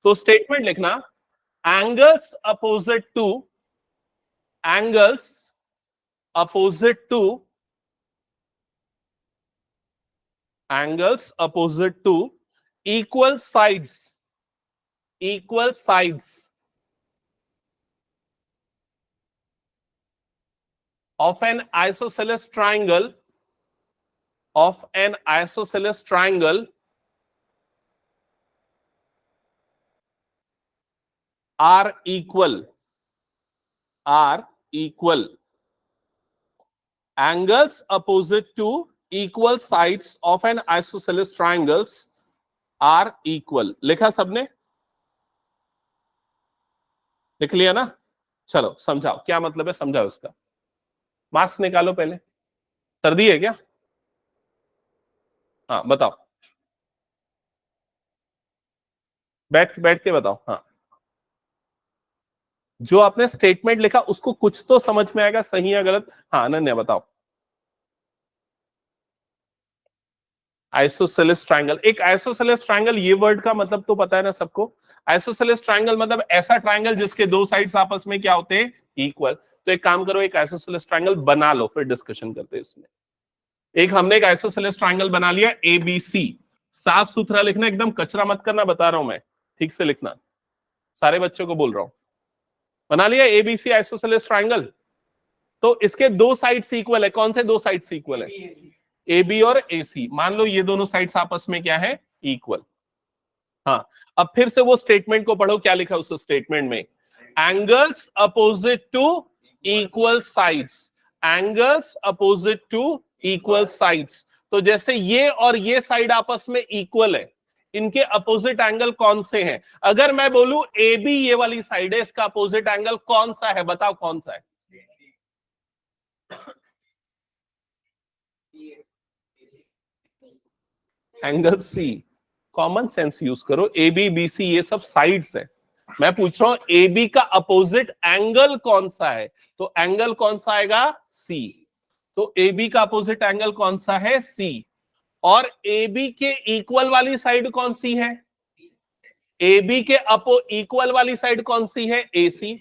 तो स्टेटमेंट लिखना, angles opposite to, angles opposite to, angles opposite to equal sides, equal sides of an isosceles triangle, of an isosceles triangle are equal, are equal. Angles opposite to equal sides of an isosceles triangles are equal. लिखा सबने? लिख लिया ना? चलो समझाओ क्या मतलब है, समझाओ इसका। मास्क निकालो पहले, सर्दी है क्या? हाँ बताओ, बैठ के बताओ। हाँ, जो आपने स्टेटमेंट लिखा उसको कुछ तो समझ में आएगा, सही या गलत? हाँ अनन्या बताओ। आइसोसेलेस ट्रायंगल, एक आइसोसेलेस ट्रायंगल, ये वर्ड का मतलब तो पता है ना सबको। आइसोसेलेस ट्रायंगल मतलब ऐसा ट्रायंगल जिसके दो साइड्स आपस में क्या होते हैं, इक्वल। तो एक काम करो, एक आइसोसेलेस ट्रायंगल बना लो, फिर डिस्कशन करते हैं इसमें। एक हमने एक आइसोसेलेस ट्रायंगल बना लिया, ABC। साफ सुथरा लिखना, एकदम कचरा मत करना, बता रहा हूं मैं, ठीक से लिखना, सारे बच्चों को बोल रहा हूं। बना लिया ABC आइसोसेलेस ट्रायंगल। तो इसके दो साइड्स इक्वल है, कौन से दो साइड्स इक्वल है? AB और AC। मान लो ये दोनों साइड्स आपस में क्या है, इक्वल। हाँ, अब फिर से वो स्टेटमेंट को पढ़ो, क्या लिखा उस स्टेटमेंट में, angles opposite to equal sides, angles opposite to equal sides. तो जैसे ये और ये साइड आपस में इक्वल है, इनके अपोजिट एंगल कौन से हैं? अगर मैं बोलूं AB ये वाली साइड है, इसका अपोजिट एंगल कौन सा है, बताओ कौन सा है? Angle C। Common sense use करो, AB BC ये सब साइड्स है। मैं पूछ रहा हूं AB का अपोजिट एंगल कौन सा है, तो एंगल कौन सा आएगा, C। तो AB का अपोजिट एंगल कौन सा है, C। और AB के इक्वल वाली साइड कौन सी है? AB के इक्वल वाली साइड कौन सी है, AC।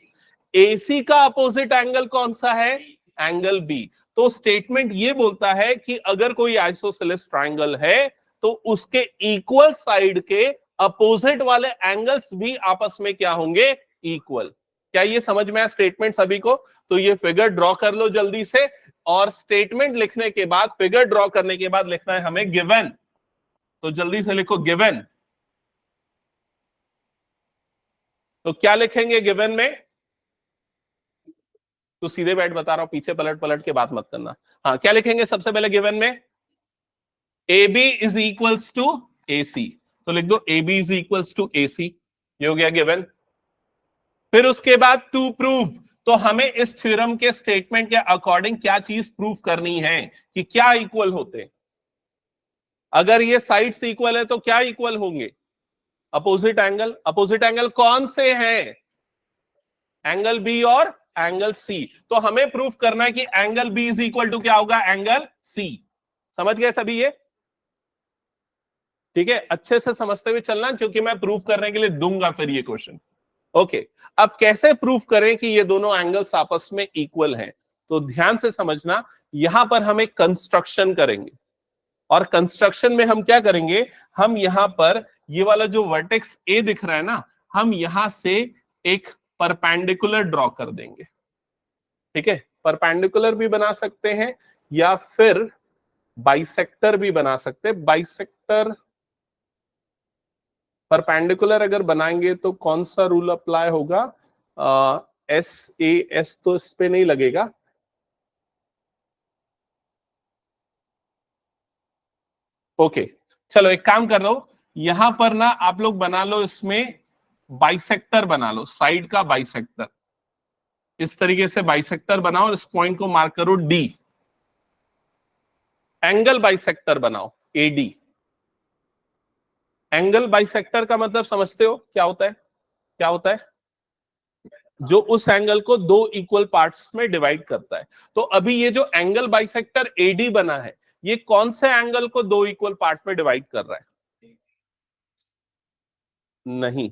AC का अपोजिट एंगल कौन सा है, एंगल B। तो स्टेटमेंट ये बोलता है कि अगर कोई आइसोसेलेस ट्रायंगल है तो उसके इक्वल साइड के अपोजिट वाले एंगल्स भी आपस में क्या होंगे, इक्वल। क्या ये समझ में आया स्टेटमेंट सभी को? तो ये फिगर ड्रॉ कर लो जल्दी से, और स्टेटमेंट लिखने के बाद, फिगर ड्रॉ करने के बाद लिखना है हमें गिवन। तो जल्दी से लिखो गिवन। तो क्या लिखेंगे गिवन में? तो सीधे बैठ बता रहा हूं, पीछे पलट पलट के बात मत करना। हाँ, क्या लिखेंगे सबसे पहले गिवन में? AB is equals to AC। तो लिख दो AB is equals to AC, ये हो गया गिवन। फिर उसके बाद टू प्रूव, तो हमें इस थ्योरम के स्टेटमेंट के अकॉर्डिंग क्या चीज प्रूव करनी है कि क्या इक्वल होते हैं। अगर ये साइड्स इक्वल है तो क्या इक्वल होंगे, अपोजिट एंगल। अपोजिट एंगल कौन से हैं, एंगल B और एंगल C। तो हमें प्रूफ करना है कि angle B is equal to क्या होगा, एंगल C। समझ गए सभी ये? ठीक है, अच्छे से समझते हुए चलना, क्योंकि मैं प्रूफ करने के लिए दूंगा फिर ये क्वेश्चन। ओके, अब कैसे प्रूफ करें कि ये दोनों एंगल्स आपस में इक्वल हैं? तो ध्यान से समझना, यहां पर हम एक कंस्ट्रक्शन करेंगे, और कंस्ट्रक्शन में हम क्या करेंगे, हम यहां पर ये वाला जो वर्टेक्स A दिख रहा है ना, हम यहां से एक परपेंडिकुलर ड्रॉ कर देंगे। ठीक है, परपेंडिकुलर भी बना सकते हैं या फिर बाइसेक्टर भी बना सकते हैं। बाइसेक्टर, परपेंडिकुलर अगर बनाएंगे तो कौन सा रूल अप्लाई होगा, SAS तो इस पे नहीं लगेगा। ओके, चलो एक काम कर लो, यहां पर ना आप लोग बना लो, इसमें बाइसेक्टर बना लो, साइड का बाइसेक्टर। इस तरीके से बाइसेक्टर बनाओ, इस पॉइंट को मार्क करो D। एंगल बाइसेक्टर बनाओ AD। एंगल बाइसेक्टर का मतलब समझते हो क्या होता है? क्या होता है? जो उस एंगल को दो इक्वल पार्ट्स में डिवाइड करता है। तो अभी ये जो एंगल बाइसेक्टर AD बना है, ये कौन से एंगल को दो इक्वल पार्ट में डिवाइड कर रहा है? नहीं,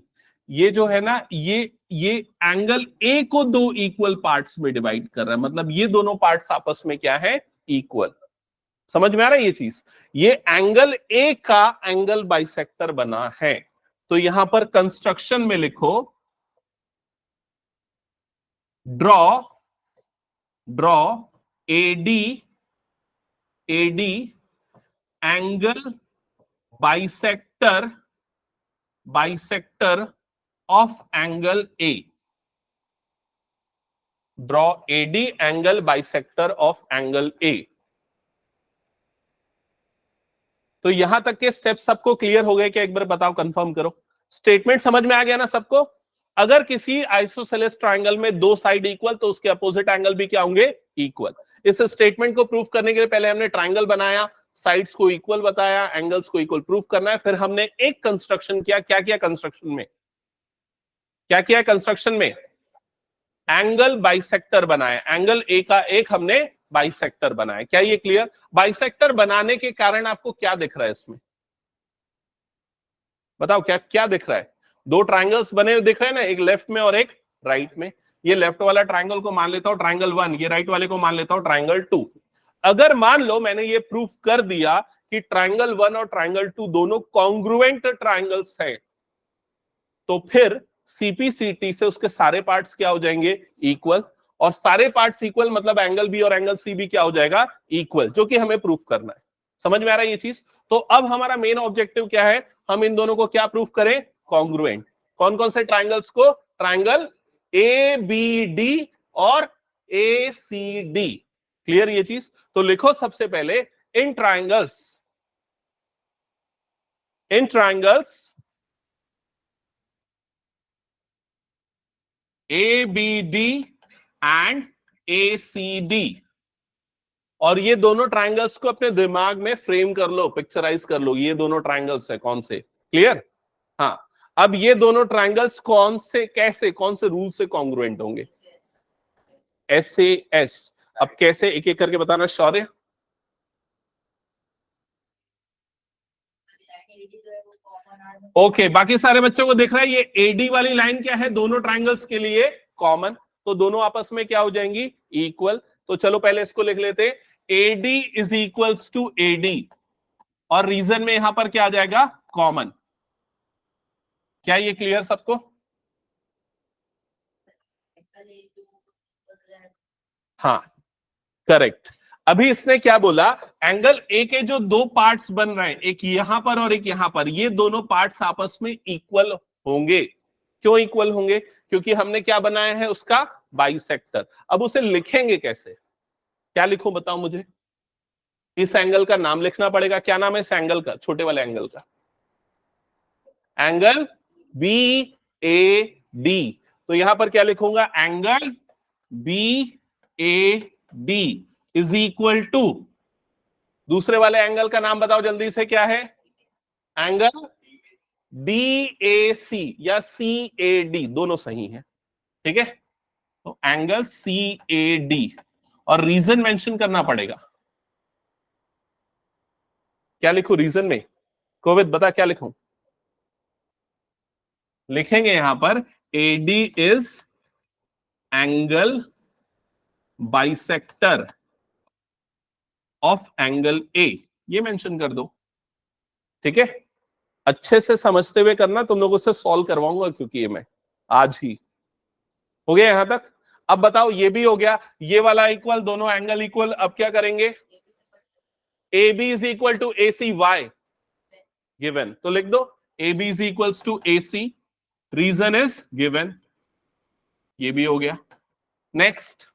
ये जो है ना, ये एंगल ए को दो इक्वल पार्ट्स में डिवाइड कर रहा है, मतलब ये दोनों पार्ट्स आपस में क्या है, इक्वल। समझ में आ रहा है ये चीज? ये एंगल ए का एंगल बाइसेक्टर बना है। तो यहां पर कंस्ट्रक्शन में लिखो, draw AD angle bisector of angle A. Draw AD angle bisector of angle A. तो यहां तक के स्टेप सबको क्लियर हो गए क्या? एक बार बताओ, कंफर्म करो। स्टेटमेंट समझ में आ गया ना सबको? अगर किसी आइसोसेलेस ट्रायंगल में दो साइड इक्वल तो उसके अपोजिट एंगल भी क्या होंगे? इक्वल। इस स्टेटमेंट को प्रूव करने के लिए पहले हमने ट्रायंगल बनाया, साइड्स को इक्वल बताया, एंगल्स को इक्वल प्रूव करना है। फिर हमने एक कंस्ट्रक्शन किया। क्या किया कंस्ट्रक्शन में? क्या किया कंस्ट्रक्शन में? एंगल बाइसेक्टर बनाया। एंगल ए का एक हमने बाइसेक्टर बनाया। क्या ये क्लियर? बाइसेक्टर बनाने के कारण आपको क्या दिख रहा है इसमें? बताओ क्या क्या दिख रहा है? दो ट्रायंगल्स बने हुए दिख रहे हैं ना, एक लेफ्ट में और एक राइट में। ये लेफ्ट वाला ट्रायंगल को मान लेता हूं ट्रायंगल 1, ये राइट वाले को मान लेता हूं ट्रायंगल 2। अगर मान लो मैंने ये प्रूफ कर दिया कि ट्रायंगल 1 और ट्रायंगल 2 दोनों कॉन्ग्रुएंट ट्रायंगल्स हैं, तो फिर सीपीसीटी से उसके सारे पार्ट्स क्या हो जाएंगे? इक्वल। और सारे पार्ट्स इक्वल मतलब एंगल बी और एंगल सी भी क्या हो जाएगा? इक्वल, जो कि हमें प्रूफ करना है। समझ में आ रहा है ये चीज? तो अब हमारा मेन ऑब्जेक्टिव क्या है? हम इन दोनों को क्या प्रूफ करें? कॉन्ग्रुएंट। कौन कौन से ट्राइंगल्स को? ट्राइंगल ए बी डी और ए सी डी। क्लियर ये चीज? तो लिखो सबसे पहले, in triangles A B D and A C D. और ये दोनों ट्राइंगल्स को अपने दिमाग में फ्रेम कर लो, पिक्चराइज कर लो। ये दोनों ट्राइंगल्स है कौन से? क्लियर? हाँ। अब ये दोनों ट्राइंगल्स कौन से, कैसे, कौन से रूल से कॉन्ग्रुएंट होंगे? SAS। अब कैसे, एक एक करके बताना शौर्य। ओके, बाकी सारे बच्चों को दिख रहा है ये AD वाली लाइन क्या है? दोनों ट्राइंगल्स के लिए कॉमन। तो दोनों आपस में क्या हो जाएंगी? इक्वल। तो चलो पहले इसको लिख लेते। AD is equals to AD, और रीजन में यहां पर क्या आ जाएगा? कॉमन। क्या ये क्लियर सबको? हाँ, करेक्ट। अभी इसने क्या बोला? एंगल ए के जो दो पार्ट्स बन रहे हैं, एक यहां पर और एक यहां पर, ये दोनों पार्ट्स आपस में इक्वल होंगे। क्यों इक्वल होंगे? क्योंकि हमने क्या बनाया है? उसका बाइसेक्टर। अब उसे लिखेंगे कैसे? क्या लिखूं बताओ मुझे? इस एंगल का नाम लिखना पड़ेगा। क्या नाम है इस एंगल का, छोटे वाले एंगल का? Angle BAD। तो यहां पर क्या लिखूंगा? Angle BAD is equal to, दूसरे वाले एंगल का नाम बताओ जल्दी से, क्या है? एंगल DAC या CAD, दोनों सही है। ठीक है, तो एंगल CAD, और रीजन मेंशन करना पड़ेगा। क्या लिखूं रीजन में? कोविद बता क्या लिखूं? लिखेंगे यहां पर AD is angle bisector of angle A, ये मेंशन कर दो। ठीक है, अच्छे से समझते हुए करना, तुम लोगों से सॉल्व करवाऊंगा क्योंकि ये मैं आज ही। हो गया यहां तक? अब बताओ, ये भी हो गया, ये वाला इक्वल, दोनों एंगल इक्वल। अब क्या करेंगे? AB is equal to ACY given, तो लिख दो AB is equals to AC, reason is given. ये भी हो गया। नेक्स्ट,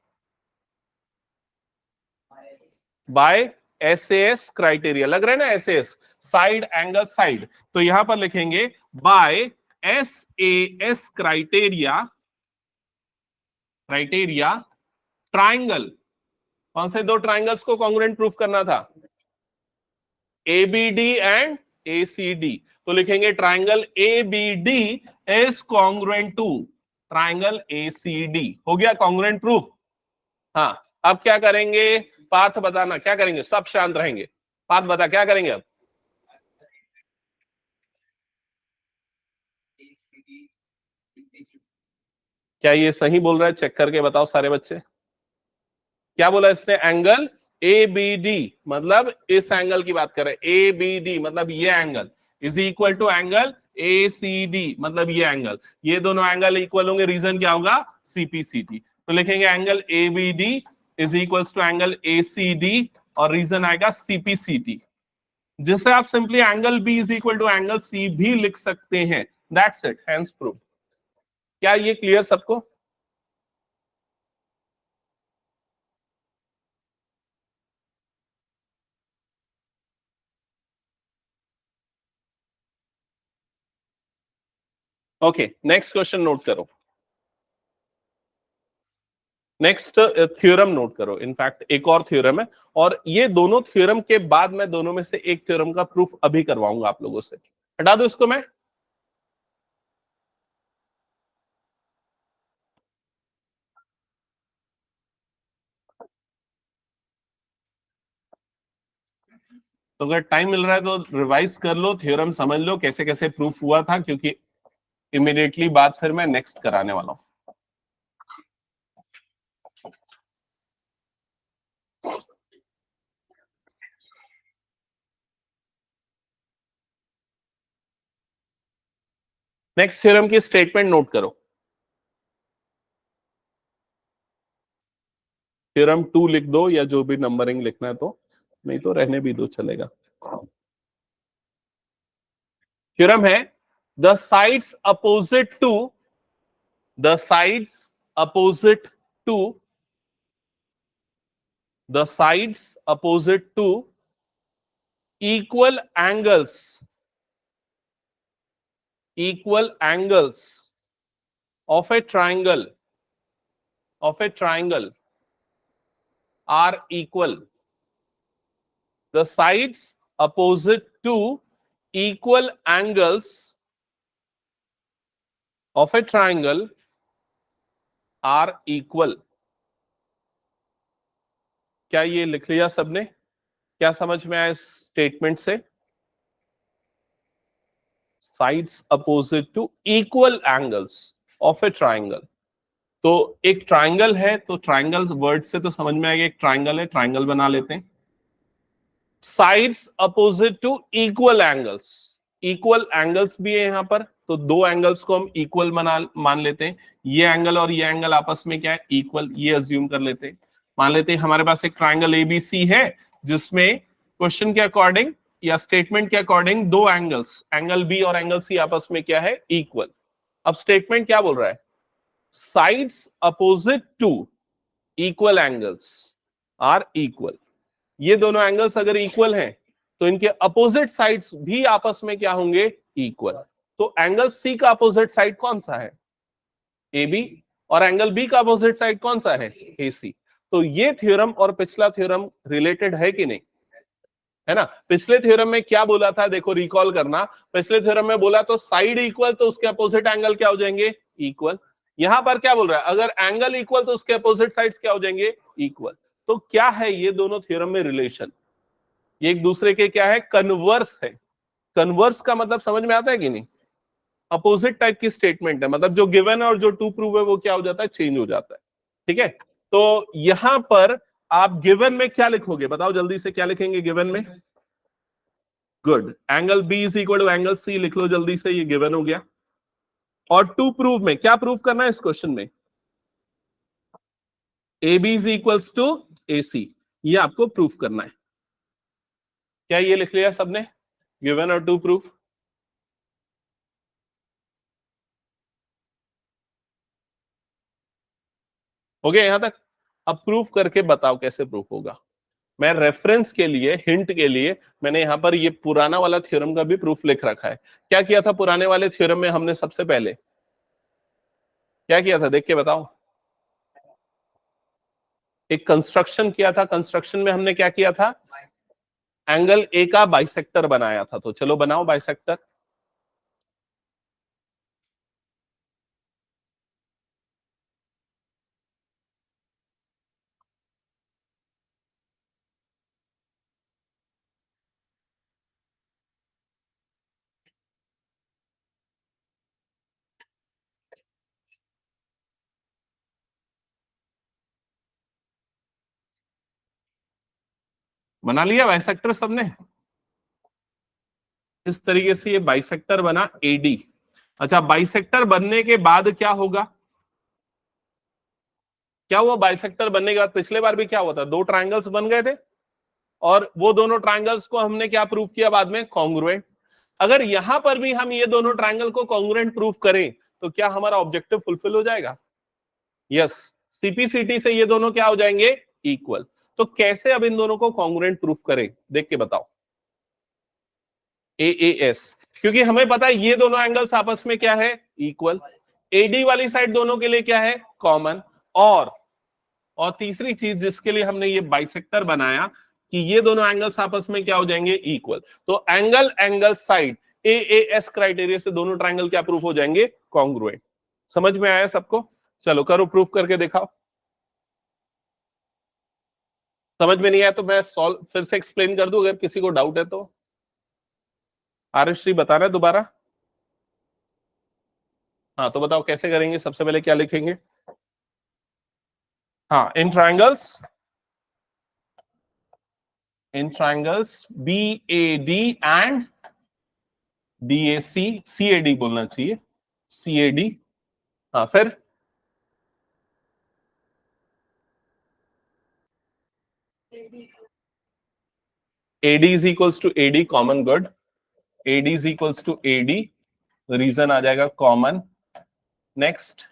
बाय SAS क्राइटेरिया, लग रहा है ना SAS, साइड एंगल साइड। तो यहां पर लिखेंगे बाय SAS क्राइटेरिया ट्राइंगल। कौन से दो ट्राइंगल्स को कॉन्ग्रुएंट प्रूफ करना था? ABD and ACD। तो लिखेंगे triangle ABD is congruent to triangle ACD। हो गया कॉन्ग्रुएंट प्रूफ। हाँ, अब क्या करेंगे? पाथ बताना। क्या करेंगे? सब शांत रहेंगे। पाथ बता, क्या करेंगे अब? क्या ये सही बोल रहा है? चेक करके बताओ सारे बच्चे। क्या बोला इसने? एंगल ए बी डी, मतलब इस एंगल की बात कर रहे हैं। ए बी डी मतलब ये angle is equal to angle A C D, मतलब ये एंगल, ये दोनों एंगल इक्वल होंगे। रीजन क्या होगा? सीपीसीटी। तो लिखेंगे angle A B D is equals to angle A C D, और रीजन आएगा सीपीसीटी, जिससे आप simply angle B is equal to angle C भी लिख सकते हैं। That's it, hence proof. क्या ये क्लियर सबको? ओके, नेक्स्ट क्वेश्चन नोट करो। नेक्स्ट थ्योरम नोट करो। इनफैक्ट एक और थ्योरम है, और ये दोनों थ्योरम के बाद मैं दोनों में से एक थ्योरम का प्रूफ अभी करवाऊंगा आप लोगों से। हटा दो इसको मैं। तो अगर टाइम मिल रहा है तो रिवाइज कर लो, थ्योरम समझ लो कैसे कैसे प्रूफ हुआ था, क्योंकि इमीडिएटली बाद फिर मैं नेक्स्ट कराने वाला हूं। नेक्स्ट थ्योरम की स्टेटमेंट नोट करो। थ्योरम 2 लिख दो, या जो भी नंबरिंग लिखना है, तो नहीं तो रहने भी दो, चलेगा। थ्योरम है, the sides opposite to, the sides opposite to, the sides opposite to equal angles of a triangle, are equal. The sides opposite to equal angles of a triangle are equal. क्या ये लिख लिया सबने? क्या समझ में आया इस स्टेटमेंट से? Sides opposite to equal angles of a triangle. तो एक ट्राइंगल है, तो ट्राइंगल वर्ड से तो समझ में आएगा एक ट्राइंगल है, ट्राइंगल बना लेते हैं। Sides opposite to equal angles, equal angles भी है यहां पर, तो दो एंगल्स को हम इक्वल मान लेते हैं। ये एंगल और ये एंगल आपस में क्या है? इक्वल, ये अज्यूम कर लेते हैं। मान लेते हैं हमारे पास एक ट्राइंगल एबीसी है, जिसमें क्वेश्चन के अकॉर्डिंग या स्टेटमेंट के अकॉर्डिंग दो एंगल्स, एंगल बी और एंगल सी आपस में क्या है? इक्वल। अब स्टेटमेंट क्या बोल रहा है? Sides opposite to equal angles are equal. ये दोनों एंगल्स अगर इक्वल हैं, तो इनके अपोजिट साइड्स भी आपस में क्या होंगे? इक्वल। तो एंगल सी का अपोजिट साइड कौन सा है? A B. और एंगल बी का अपोजिट साइड कौन सा है? ए सी। तो ये थ्योरम और पिछला थ्योरम रिलेटेड है कि नहीं? है ना। पिछले थ्योरम में क्या बोला था, देखो रिकॉल करना। पिछले थ्योरम में बोला तो साइड इक्वल तो उसके अपोजिट एंगल क्या हो जाएंगे? इक्वल। यहां पर क्या बोल रहा है? अगर एंगल इक्वल तो उसके अपोजिट साइड्स क्या हो जाएंगे? इक्वल। तो क्या है ये दोनों थ्योरम में रिलेशन? ये एक दूसरे के क्या है? कन्वर्स है। कन्वर्स का मतलब समझ में आता है कि नहीं? अपोजिट टाइप की स्टेटमेंट है, मतलब जो गिवन है और जो टू प्रूव है वो क्या हो जाता है? चेंज हो जाता है। ठीक है। तो यहां पर आप गिवन में क्या लिखोगे? बताओ जल्दी से, क्या लिखेंगे गिवन में? Good, angle B is equal to angle C लिख लो जल्दी से, ये गिवन हो गया। और टू प्रूव में क्या प्रूव करना है इस क्वेश्चन में? A B is equals to A C, ये आपको प्रूफ करना है। क्या ये लिख लिया सबने? गिवन और टू प्रूफ हो गया यहां तक? अब प्रूफ करके बताओ कैसे प्रूफ होगा। मैं रेफरेंस के लिए, हिंट के लिए, मैंने यहां पर ये पुराना वाला थ्योरम का भी प्रूफ लिख रखा है। क्या किया था पुराने वाले थ्योरम में हमने? सबसे पहले क्या किया था देख के बताओ। एक कंस्ट्रक्शन किया था। कंस्ट्रक्शन में हमने क्या किया था? एंगल ए का बाइसेक्टर बनाया था। तो चलो बनाओ बाइसेक्टर। बना लिया बाइसेक्टर सबने? इस तरीके से ये बाइसेक्टर बना एडी। अच्छा, बाइसेक्टर बनने के बाद क्या होगा? क्या हुआ बाइसेक्टर बनने के बाद? पिछले बार भी क्या हुआ था, दो ट्रायंगल्स बन गए थे और वो दोनों ट्रायंगल्स को हमने क्या प्रूव किया बाद में? कॉन्ग्रुएंट। अगर यहां पर भी हम ये दोनों ट्रायंगल को कॉन्ग्रुएंट प्रूव करें तो क्या हमारा ऑब्जेक्टिव फुलफिल हो जाएगा? यस, सीपीसीटी से ये दोनों क्या हो जाएंगे? इक्वल। तो कैसे अब इन दोनों को कॉन्ग्रुएंट प्रूफ करें, देख के बताओ। एएएस, क्योंकि हमें पता है ये दोनों एंगल्स आपस में क्या है? इक्वल। एडी वाली साइड दोनों के लिए क्या है? कॉमन। और तीसरी चीज जिसके लिए हमने ये बाइसेक्टर बनाया कि ये दोनों एंगल्स आपस में क्या हो जाएंगे? इक्वल। तो एंगल साइड एएएस क्राइटेरिया से दोनों ट्रायंगल क्या प्रूफ हो जाएंगे? कॉन्ग्रुएंट। समझ में आया सबको? चलो करो, प्रूफ करके दिखाओ। समझ में नहीं आया तो मैं सॉल्व फिर से एक्सप्लेन कर दूं अगर किसी को डाउट है तो। आरुश्री बताना दोबारा। हाँ तो बताओ कैसे करेंगे? सबसे पहले क्या लिखेंगे? हाँ, in triangles B A D and D A C, C A D बोलना चाहिए, सी ए डी। हाँ फिर AD is equals to AD, common, good. AD is equals to AD, reason आ जाएगा कॉमन। नेक्स्ट,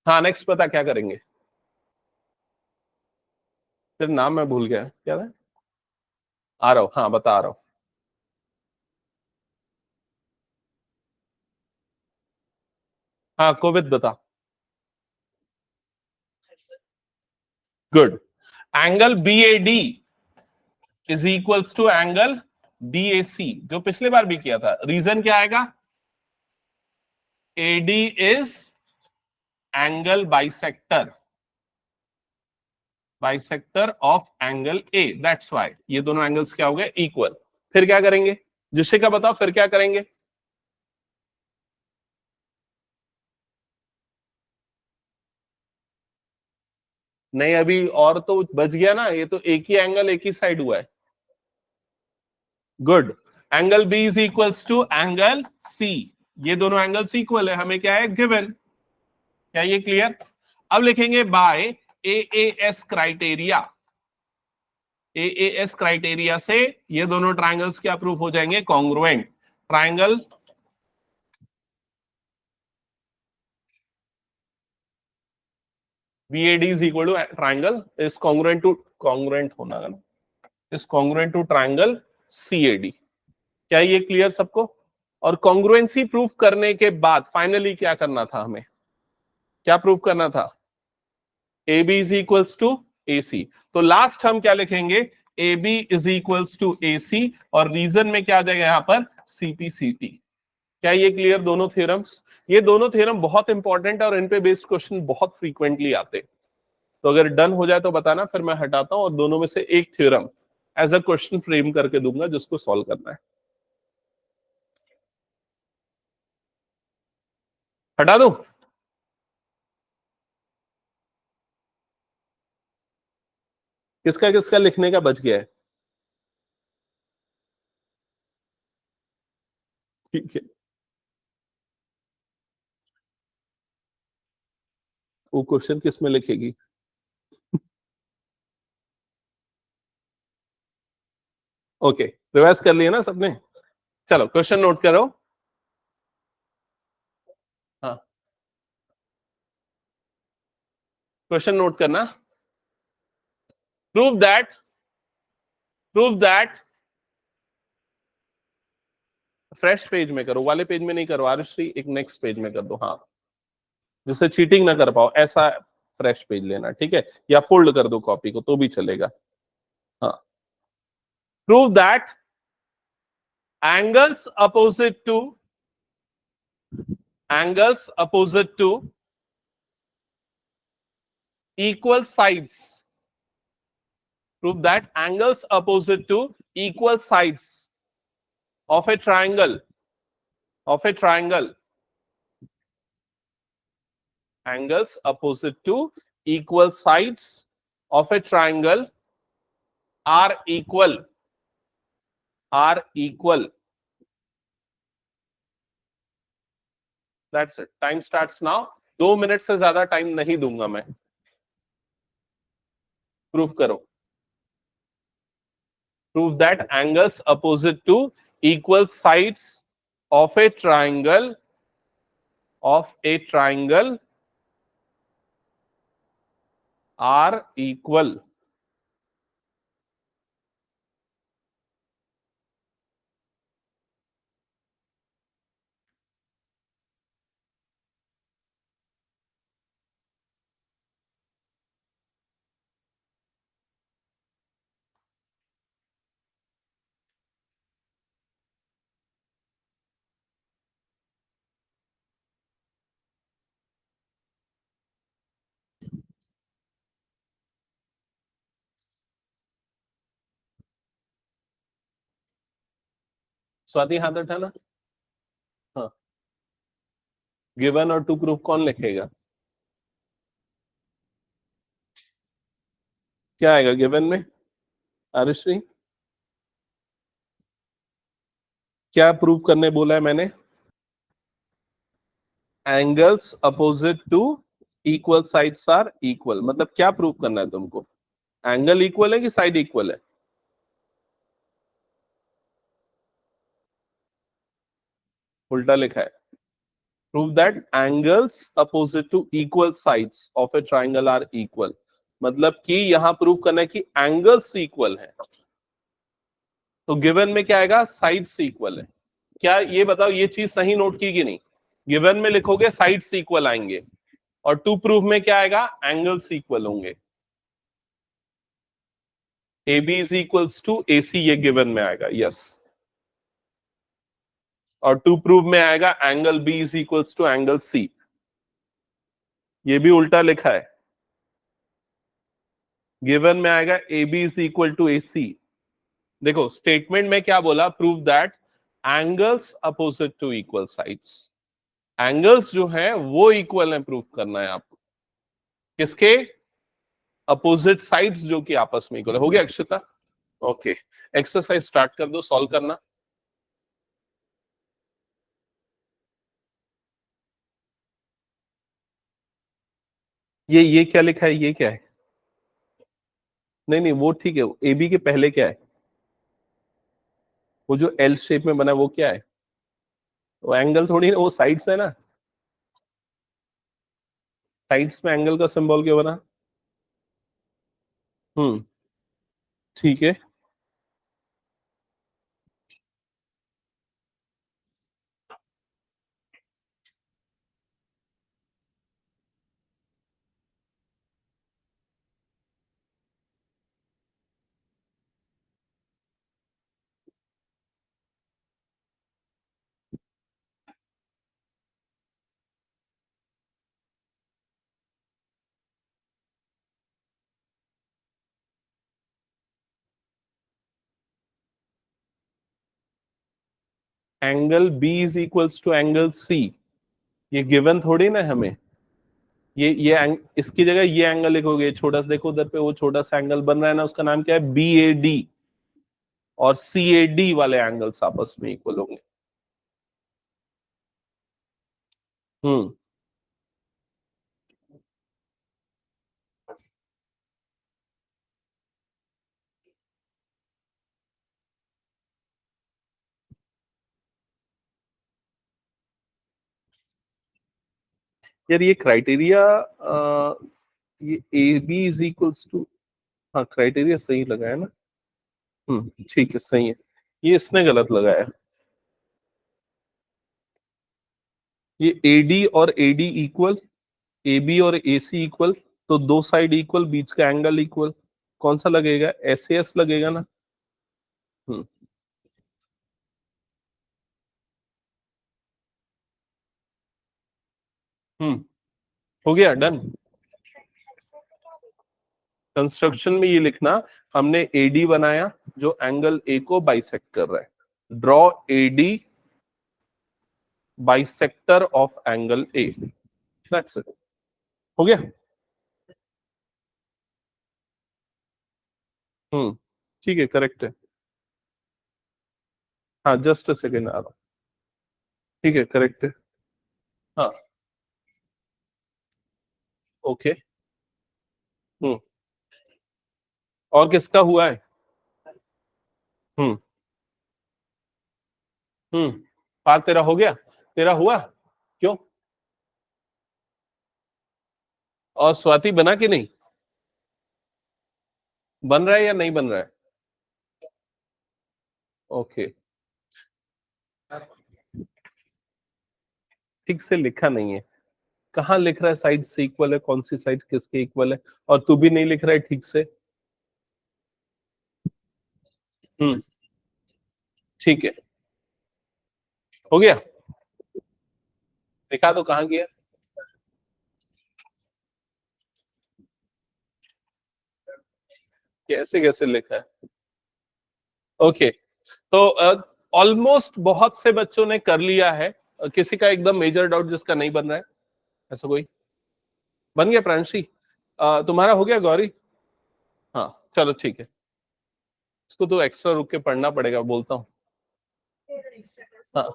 हाँ नेक्स्ट पता क्या करेंगे? फिर नाम मैं भूल गया, क्या था? आ रहा हूं, हाँ बता रहा हूं। हाँ कोविद बता। Good. Angle B A D is equals to angle D A C, जो पिछले बार भी किया था। रीजन क्या आएगा? AD is angle bisector of angle A, that's why ये दोनों एंगल्स क्या हो गए? इक्वल। फिर क्या करेंगे? जिससे का बताओ फिर क्या करेंगे? नहीं अभी और तो बच गया ना, ये तो एक ही एंगल एक ही साइड हुआ है। Good. Angle B is equals to angle C, ये दोनों एंगल्स इक्वल है, हमें क्या है? गिवन। क्या ये क्लियर? अब लिखेंगे by AAS criteria. AAS criteria से ये दोनों ट्रायंगल्स क्या प्रूफ हो जाएंगे? Congruent. Triangle VAD is equal to triangle is congruent होना है ना, is congruent to triangle CAD। क्या ये क्लियर सबको? और कॉन्ग्रुएंसी प्रूफ करने के बाद फाइनली क्या करना था हमें? क्या प्रूफ करना था? AB is equals to AC। तो लास्ट हम क्या लिखेंगे? AB is equals to AC, और रीजन में क्या आ जाएगा यहां पर? CPCT। क्या ये क्लियर दोनों थ्योरम्स? ये दोनों थ्योरम बहुत इंपॉर्टेंट है और इन पे बेस्ड क्वेश्चन बहुत फ्रीक्वेंटली आते हैं। तो अगर डन हो जाए तो बताना, फिर मैं हटाता हूं और दोनों में से एक theorem as a question frame करके दूंगा जिसको सॉल्व करना है। हटा दूं? किसका किसका लिखने का बच गया है? ठीक है, वो क्वेश्चन किस में लिखेगी? ओके, रिवाइज कर लिया ना सबने? चलो क्वेश्चन नोट करो। हाँ, क्वेश्चन नोट करना। प्रूव दैट फ्रेश पेज में करो, वाले पेज में नहीं करो आरुश्री, एक नेक्स्ट पेज में कर दो। हाँ, जिससे चीटिंग ना कर पाओ ऐसा फ्रेश पेज लेना, ठीक है? या फोल्ड कर दो कॉपी को तो भी चलेगा। हाँ, prove that angles opposite to equal sides, prove that angles opposite to equal sides of a triangle angles opposite to equal sides of a triangle are equal. That's it. Time starts now. 2 minute से ज्यादा time नहीं दूंगा मैं. Proof करो. Prove that angles opposite to equal sides of a triangle are equal. Swati हाथ उठाना. हाँ. Given और टू प्रूफ कौन लिखेगा? क्या आएगा गिवन में? आरुश्री क्या प्रूव करने बोला है मैंने? Angles opposite to equal sides are equal. मतलब क्या प्रूव करना है तुमको? एंगल इक्वल है कि साइड इक्वल है? उल्टा लिखा है. Prove that angles opposite to equal sides of a triangle are equal. मतलब कि यहां प्रूव करना है कि एंगल्स इक्वल है. तो गिवन में क्या आएगा? साइड्स इक्वल है. क्या ये बताओ, ये चीज सही नोट की कि नहीं? गिवन में लिखोगे साइड्स इक्वल आएंगे और टू प्रूफ में क्या आएगा? एंगल्स इक्वल होंगे. A B is equals to A C, ये गिवन में आएगा. यस. और टू प्रूफ में आएगा angle B is equals to angle C. ये भी उल्टा लिखा है. गिवन में आएगा A B is equal to A C. देखो स्टेटमेंट में क्या बोला? Prove that angles opposite to equal sides. Angles जो है वो इक्वल है, प्रूव करना है आपको. किसके? अपोजिट साइड्स जो कि आपस में इक्वल है. हो गया अक्षता? ओके. एक्सरसाइज स्टार्ट कर दो, सॉल्व करना. ये क्या लिखा है? ये क्या है? नहीं नहीं वो ठीक है. ए बी के पहले क्या है? वो जो एल शेप में बना है वो क्या है? वो एंगल थोड़ी ना, वो साइड्स है ना. साइड्स में एंगल का सिंबल क्यों बना? ठीक है. Angle B is equals to angle C. ये गिवन थोड़ी ना हमें. इसकी जगह ये एंगल लिखोगे. छोटा सा देखो उधर पे, वो छोटा सा एंगल बन रहा है ना, उसका नाम क्या है? B A D. और सी ए डी वाले एंगल्स आपस में इक्वल होंगे. हम्म. यार ये क्राइटेरिया, ये A B is equals to, हाँ क्राइटेरिया सही लगाया ना. ठीक है, सही है. ये इसने गलत लगाया. ये एडी और एडी इक्वल, ए बी और ए सी इक्वल. तो दो साइड इक्वल, बीच का एंगल इक्वल. कौन सा लगेगा? एस एस लगेगा ना. हम्म. हम्म. हो गया, डन. कंस्ट्रक्शन में ये लिखना, हमने एडी बनाया जो एंगल ए को बाइसेक्ट कर रहा है. Draw AD bisector of angle A. That's it. हो गया? ठीक है, करेक्ट है। हाँ, जस्ट अ सेकेंड आ रहा हूँ। ठीक है, करेक्ट है। हाँ, ओके। हम्म। और किसका हुआ है? हम्म। पार्ट तेरा हो गया? तेरा हुआ? क्यों? और स्वाति बना कि नहीं? बन रहा है या नहीं बन रहा है? ओके। ठीक से लिखा नहीं है। कहाँ लिख रहा है साइड से इक्वल है, कौन सी साइड किसके इक्वल है? और तू भी नहीं लिख रहा है ठीक से। हम्म। ठीक है, हो गया। दिखा दो कहाँ गया। कैसे कैसे लिखा है? ओके। तो ऑलमोस्ट बहुत से बच्चों ने कर लिया है। किसी का एकदम मेजर डाउट जिसका नहीं बन रहा है? ऐसा कोई? बन गया प्रांशी? तुम्हारा हो गया गौरी? हाँ, चलो ठीक है। इसको तो एक्स्ट्रा रुक के पढ़ना पड़ेगा, बोलता हूँ। हाँ,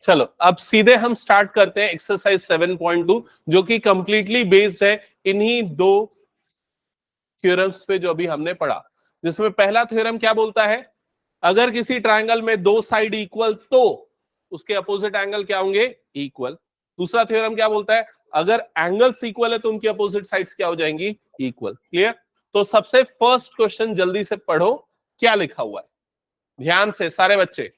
चलो अब सीधे हम स्टार्ट करते हैं एक्सरसाइज 7.2, जो कि कंप्लीटली बेस्ड है इन्हीं दो थ्योरम्स पे जो अभी हमने पढ़ा। जिसमें पहला थ्योरम क्या बोलता है? अगर किसी ट्रायंगल में दो साइड इक्वल तो उसके अपोजिट एंगल क्या होंगे? इक्वल। दूसरा थ्योरम क्या बोलता है? अगर एंगल्स इक्वल है तो उनकी अपोजिट साइड्स क्या हो जाएंगी? इक्वल। क्लियर? तो सबसे फर्स्ट क्वेश्चन जल्दी से पढ़ो, क्या लिखा हुआ है ध्यान से सारे बच्चे।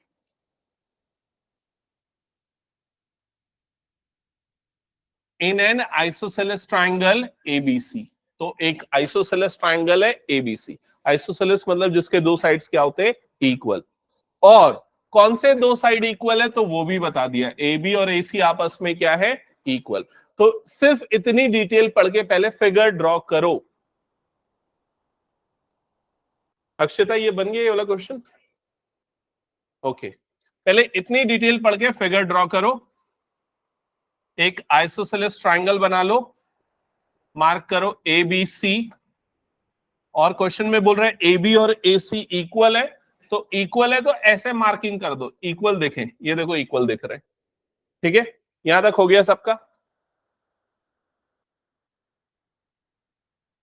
In an isosceles triangle ABC. तो एक आइसोसेलेस ट्राइंगल है एबीसी। आइसोसेलेस मतलब जिसके दो साइड्स क्या होते हैं? इक्वल। और कौन से दो साइड इक्वल है तो वो भी बता दिया, ए बी और ए सी आपस में क्या है? इक्वल। तो सिर्फ इतनी डिटेल पढ़ के पहले फिगर ड्रॉ करो। अक्षता, ये बन गया ये वाला क्वेश्चन? ओके, पहले इतनी डिटेल पढ़ के फिगर ड्रॉ करो। एक आइसोसेलेस ट्राइंगल बना लो, मार्क करो ए बी सी। और क्वेश्चन में बोल रहे हैं ए बी और ए सी इक्वल है, तो इक्वल है तो ऐसे मार्किंग कर दो, इक्वल देखें, ये देखो इक्वल दिख रहे हैं। ठीक है, यहां तक हो गया सबका?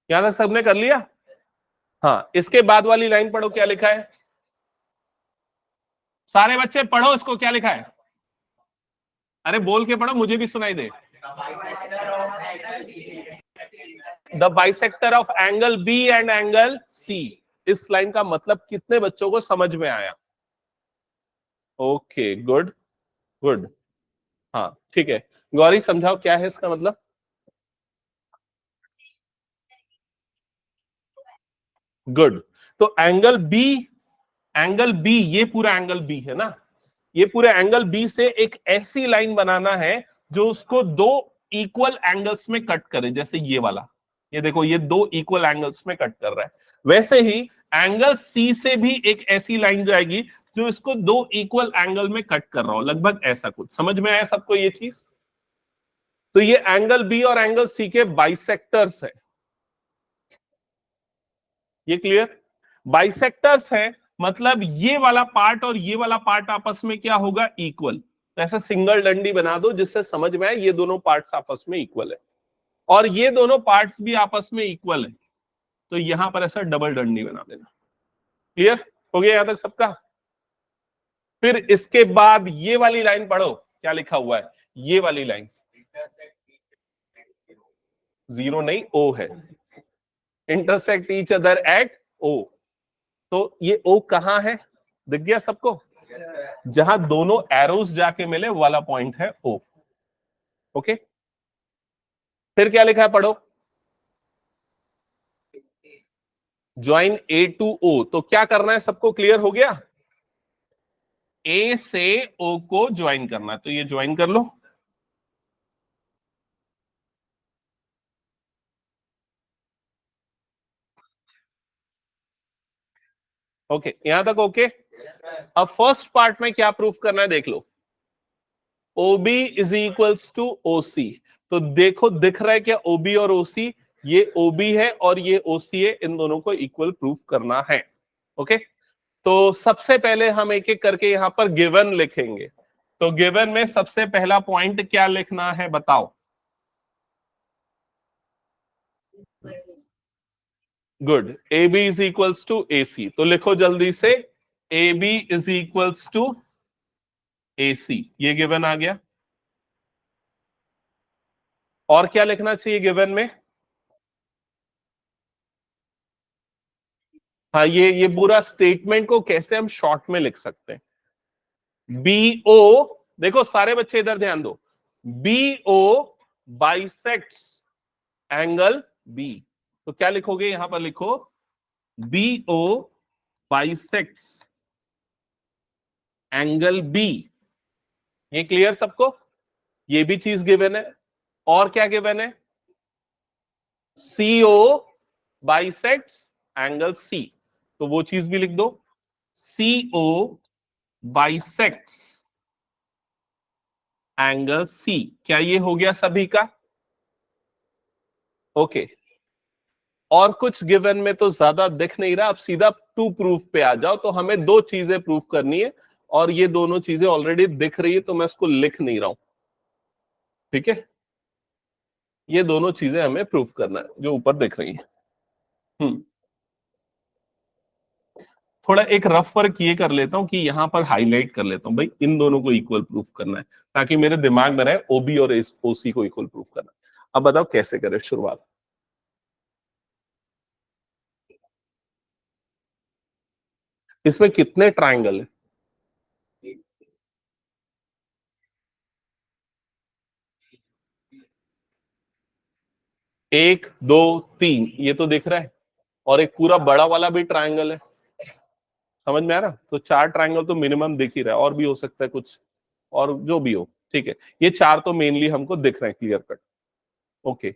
यहां तक सबने कर लिया? हाँ, इसके बाद वाली लाइन पढ़ो, क्या लिखा है? सारे बच्चे पढ़ो इसको, क्या लिखा है? अरे बोल के पढ़ो, मुझे भी सुनाई दे। The bisector of angle B and angle C. इस लाइन का मतलब कितने बच्चों को समझ में आया? Okay, good good. हाँ ठीक है, गौरी समझाओ क्या है इसका मतलब? गुड। तो एंगल बी, ये पूरा एंगल बी है ना, ये पूरे एंगल बी से एक ऐसी लाइन बनाना है जो उसको दो इक्वल एंगल्स में कट करे, जैसे ये वाला। ये देखो, ये दो इक्वल एंगल्स में कट कर रहा है। वैसे ही एंगल सी से भी एक ऐसी लाइन जाएगी जो इसको दो इक्वल एंगल में कट कर रहा हो, लगभग ऐसा कुछ। समझ में आया सबको ये चीज? तो ये एंगल बी और एंगल सी के बाइसेक्टर्स है। ये क्लियर? बाइसेक्टर्स है मतलब ये वाला पार्ट और ये वाला पार्ट आपस में क्या होगा? इक्वल। तो ऐसा सिंगल डंडी बना दो जिससे समझ में आए ये दोनों पार्ट्स आपस में इक्वल है, और ये दोनों पार्ट्स भी आपस में इक्वल है। तो यहां पर ऐसा डबल डंडी बना देना। क्लियर हो गया यहां तक सबका? फिर इसके बाद ये वाली लाइन पढ़ो, क्या लिखा हुआ है? ये वाली लाइन जीरो नहीं, ओ है। इंटरसेक्ट ईच अदर एट ओ। तो ये ओ कहां है? दिख गया सबको? जहां दोनों एरोस जाके मिले वाला पॉइंट है ओ। ओके, फिर क्या लिखा है पढ़ो? ज्वाइन ए टू ओ। तो क्या करना है, सबको क्लियर हो गया? ए से ओ को ज्वाइन करना है, तो ये ज्वाइन कर लो। ओके, यहां तक ओके? अब फर्स्ट पार्ट में क्या प्रूफ करना है देख लो। O B is equals to O C. तो देखो दिख रहा है क्या ओबी और ओसी, ये ओबी है और ये ओसी है, इन दोनों को इक्वल प्रूफ करना है। ओके, तो सबसे पहले हम एक एक करके यहां पर गिवन लिखेंगे। तो गिवन में सबसे पहला पॉइंट क्या लिखना है बताओ? Good, A B is equals to A C, तो लिखो जल्दी से A B is equals to A C, ये गिवन आ गया। और क्या लिखना चाहिए गिवन में? हाँ, ये पूरा स्टेटमेंट को कैसे हम शॉर्ट में लिख सकते हैं? बी ओ, देखो सारे बच्चे इधर ध्यान दो, B O bisects angle B. तो क्या लिखोगे यहां पर? लिखो B O bisects angle B. ये क्लियर सबको? ये भी चीज गिवन है। और क्या गिवन है? सी ओ बाइसेक्ट्स एंगल सी, तो वो चीज भी लिख दो, सी ओ बाइसेक्ट्स एंगल सी। क्या ये हो गया सभी का? ओके, और कुछ गिवन में तो ज्यादा दिख नहीं रहा, अब सीधा टू प्रूफ पे आ जाओ। तो हमें दो चीजें प्रूफ करनी है और ये दोनों चीजें ऑलरेडी दिख रही है, तो मैं इसको लिख नहीं रहा हूं। ठीक है, ये दोनों चीजें हमें प्रूफ करना है जो ऊपर दिख रही है। हम्म, थोड़ा एक रफ वर्क ये कर लेता हूं कि यहां पर हाईलाइट कर लेता हूं, भाई इन दोनों को इक्वल प्रूफ करना है, ताकि मेरे दिमाग में रहे ओबी और ओसी को इक्वल प्रूफ करना है। अब बताओ कैसे करें शुरुआत? इसमें कितने ट्राइंगल है? एक, दो, तीन, ये तो दिख रहा है, और एक पूरा बड़ा वाला भी ट्राइंगल है। समझ में आ रहा? तो चार ट्राइंगल तो मिनिमम दिख ही रहा है, और भी हो सकता है कुछ, और जो भी हो। ठीक है, ये चार तो मेनली हमको दिख रहे हैं क्लियर कट। ओके,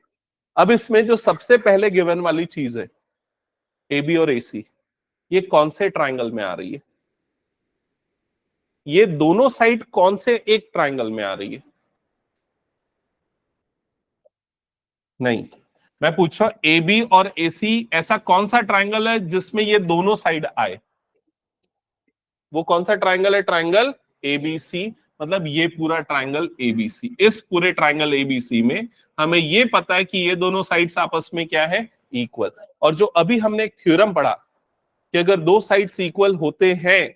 अब इसमें जो सबसे पहले गिवन वाली चीज है ए बी और ए सी, ये कौन से ट्राइंगल में आ रही है? ये दोनों साइड कौन से एक ट्राइंगल में आ रही है? नहीं, मैं पूछ रहा हूं ए बी और ए सी ऐसा कौन सा ट्राइंगल है जिसमें ये दोनों साइड आए? वो कौन सा ट्राइंगल है? Triangle ABC. मतलब ये पूरा ट्राइंगल एबीसी, इस पूरे ट्राइंगल एबीसी में हमें ये पता है कि ये दोनों साइड्स आपस में क्या है? इक्वल। और जो अभी हमने एक थ्योरम पढ़ा कि अगर दो साइड्स इक्वल होते हैं,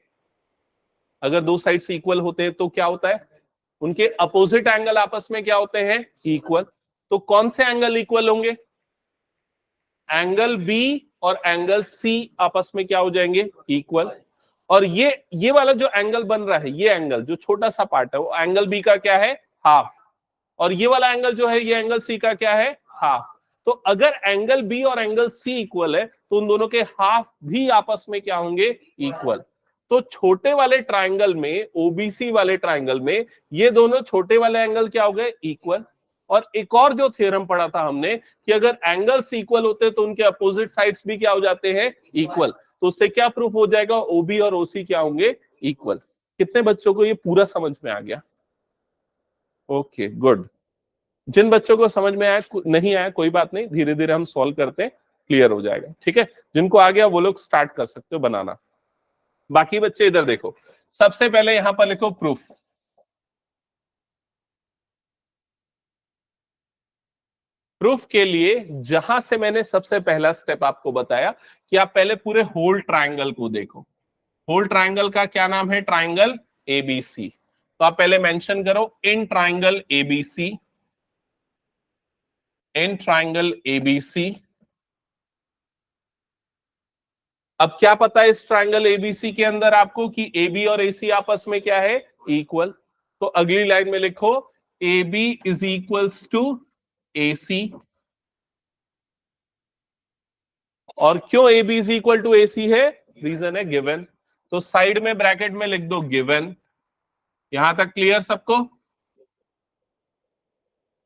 अगर दो साइड्स इक्वल होते हैं तो क्या होता है? उनके अपोजिट एंगल आपस में क्या होते हैं? इक्वल। तो कौन से एंगल इक्वल होंगे? एंगल बी और एंगल सी आपस में क्या हो जाएंगे? इक्वल। और ये वाला जो एंगल बन रहा है, ये एंगल जो छोटा सा पार्ट है, वो एंगल बी का क्या है? हाफ। और ये वाला एंगल जो है, ये एंगल सी का क्या है? हाफ। तो अगर एंगल बी और एंगल सी इक्वल है, तो उन दोनों के हाफ भी आपस में क्या होंगे? इक्वल। तो छोटे वाले ट्राइंगल में, ओबीसी वाले ट्राइंगल में, ये दोनों छोटे वाले एंगल क्या हो गए? इक्वल। और एक और जो थ्योरम पढ़ा था हमने कि अगर एंगल्स इक्वल होते हैं तो उनके अपोजिट साइड्स भी क्या हो जाते हैं? इक्वल। तो उससे क्या प्रूफ हो जाएगा? ओबी और ओसी क्या होंगे? इक्वल। कितने बच्चों को ये पूरा समझ में आ गया? Okay, good. जिन बच्चों को समझ में आया, नहीं आया, कोई बात नहीं, धीरे धीरे हम सॉल्व करते हैं, क्लियर हो जाएगा। ठीक है, जिनको आ गया वो लोग स्टार्ट कर सकते हो बनाना। बाकी बच्चे इधर देखो, सबसे पहले यहां पर लिखो प्रूफ। प्रूफ के लिए जहां से मैंने सबसे पहला स्टेप आपको बताया कि आप पहले पूरे होल ट्राइंगल को देखो। होल ट्राइंगल का क्या नाम है? Triangle ABC. तो आप पहले मेंशन करो in triangle ABC, in triangle ABC. अब क्या पता है इस ट्राइंगल एबीसी के अंदर आपको कि एबी और एसी आपस में क्या है? इक्वल। तो अगली लाइन में लिखो A B is equals to A C. और क्यों A B is equal to A C है? रीजन है गिवन। तो साइड में ब्रैकेट में लिख दो गिवन। यहां तक क्लियर सबको?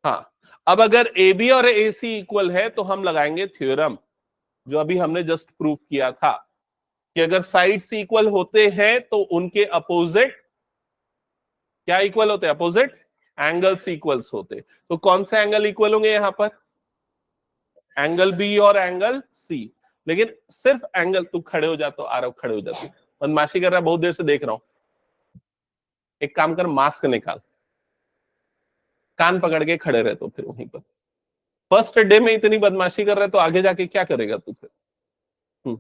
हाँ, अब अगर ए बी और ए सी इक्वल है तो हम लगाएंगे थ्योरम, जो अभी हमने जस्ट प्रूफ किया था कि अगर साइड्स इक्वल होते हैं तो उनके अपोजिट क्या इक्वल होते हैं? अपोजिट एंगल्स इक्वल्स होते, तो कौन से एंगल इक्वल होंगे यहां पर? एंगल बी और एंगल सी। लेकिन सिर्फ एंगल, तू खड़े हो जा तो आरव खड़े हो जाते, बदमाशी कर रहा है, बहुत देर से देख रहा हूं। एक काम कर, मास्क निकाल, कान पकड़ के खड़े रहे तो फिर वहीं पर। फर्स्ट डे में इतनी बदमाशी कर रहे तो आगे जाके क्या करेगा तू फिर? हम्म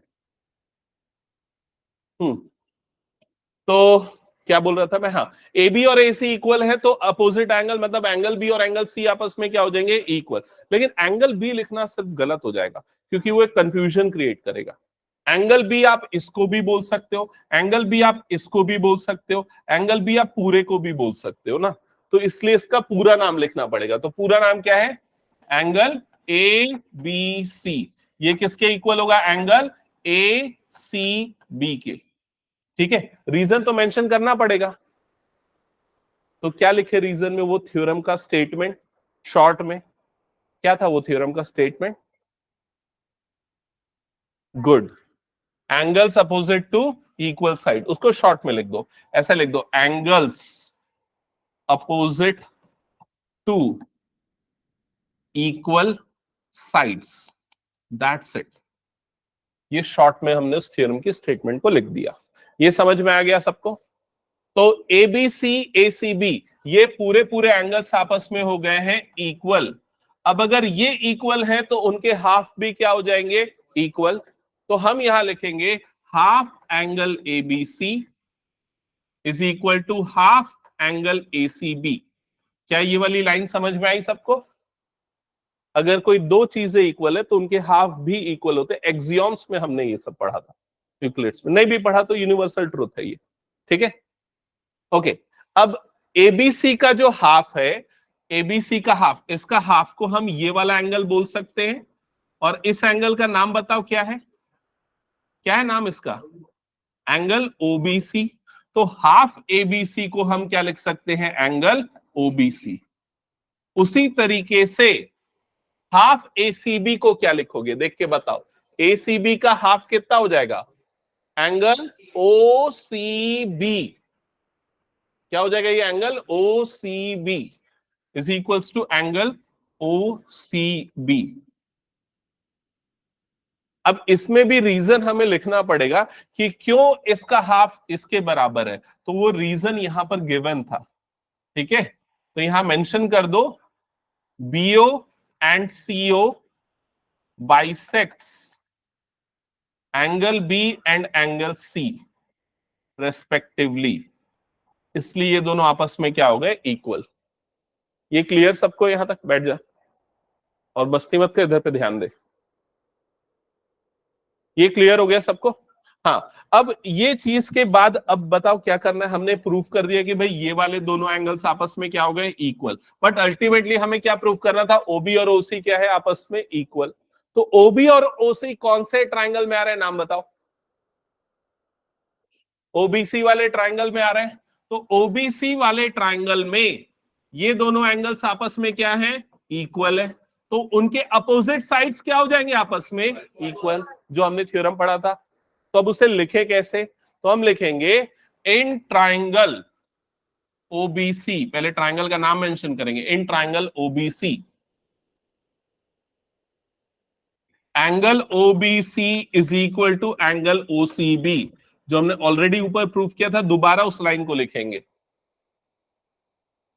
हम्म तो क्या बोल रहा था मैं? हाँ, ए बी और ए सी इक्वल है तो अपोजिट एंगल, मतलब एंगल बी और एंगल सी आपस में क्या हो जाएंगे? इक्वल। लेकिन एंगल बी लिखना सिर्फ गलत हो जाएगा, क्योंकि वो एक कंफ्यूजन क्रिएट करेगा। एंगल बी आप इसको भी बोल सकते हो, एंगल बी आप इसको भी बोल सकते हो, एंगल बी आप पूरे को भी बोल सकते हो ना, तो इसलिए इसका पूरा नाम लिखना पड़ेगा। तो पूरा नाम क्या है? Angle A B C. ये किसके इक्वल होगा? एंगल ए सी बी के। ठीक है, रीजन तो मेंशन करना पड़ेगा। तो क्या लिखे रीजन में? वो थ्योरम का स्टेटमेंट। शॉर्ट में क्या था वो थ्योरम का statement? Good. Angles opposite to equal side, उसको शॉर्ट में लिख दो, ऐसा लिख दो, angles opposite to equal sides, that's it. ये शॉर्ट में हमने उस थ्योरम की स्टेटमेंट को लिख दिया। ये समझ में आ गया सबको? तो ए बी सी, ए सी बी, ये पूरे पूरे एंगल्स आपस में हो गए हैं इक्वल। अब अगर ये इक्वल है तो उनके हाफ भी क्या हो जाएंगे? इक्वल। तो हम यहां लिखेंगे half angle A B C is equal to half angle A C B. क्या ये वाली लाइन समझ में आई सबको? अगर कोई दो चीजें इक्वल है तो उनके हाफ भी इक्वल होते। एक्सियोम्स में हमने ये सब पढ़ा था, यूक्लिड्स में नहीं भी पढ़ा तो यूनिवर्सल ट्रूथ है ये। ठीक है, ओके। अब एबीसी का जो हाफ है, एबीसी का हाफ, इसका हाफ को हम ये वाला एंगल बोल सकते हैं। और इस एंगल का नाम बताओ क्या है? क्या है नाम इसका? Angle OBC. तो हाफ एबीसी को हम क्या लिख सकते हैं? Angle OBC. उसी तरीके से हाफ एसीबी को क्या लिखोगे? देख के बताओ, एसीबी का हाफ कितना हो जाएगा? Angle OCB. क्या हो जाएगा? ये angle OCB is equals to angle OCB. अब इसमें भी रीजन हमें लिखना पड़ेगा कि क्यों इसका हाफ इसके बराबर है, तो वो रीजन यहां पर गिवन था। ठीक है, तो यहां मेंशन कर दो, BO and CO bisects angle B and angle C respectively, इसलिए ये दोनों आपस में क्या हो गए? इक्वल। ये क्लियर सबको? यहां तक बैठ जा और मस्ती मत कर, इधर पे ध्यान दे। ये क्लियर हो गया सबको? हाँ, अब ये चीज के बाद अब बताओ क्या करना है? हमने प्रूफ कर दिया कि भाई ये वाले दोनों एंगल्स आपस में क्या हो गए? इक्वल। बट अल्टीमेटली हमें क्या प्रूफ करना था? ओबी और ओसी क्या है? आपस में इक्वल। तो ओबी और ओसी कौन से ट्राइंगल में आ रहे हैं? नाम बताओ। ओबीसी वाले ट्राइंगल में आ रहे हैं। तो ओबीसी वाले ट्राइंगल में ये दोनों एंगल्स आपस में क्या है? इक्वल है। तो उनके अपोजिट साइड्स क्या हो जाएंगे? आपस में इक्वल, जो हमने थ्योरम पढ़ा था। तो अब उसे लिखे कैसे? तो हम लिखेंगे इन ट्राइंगल ओबीसी, पहले ट्राइंगल का नाम मेंशन करेंगे, in triangle OBC angle OBC is equal to angle OCB, जो हमने ऑलरेडी ऊपर प्रूफ किया था। दोबारा उस लाइन को लिखेंगे,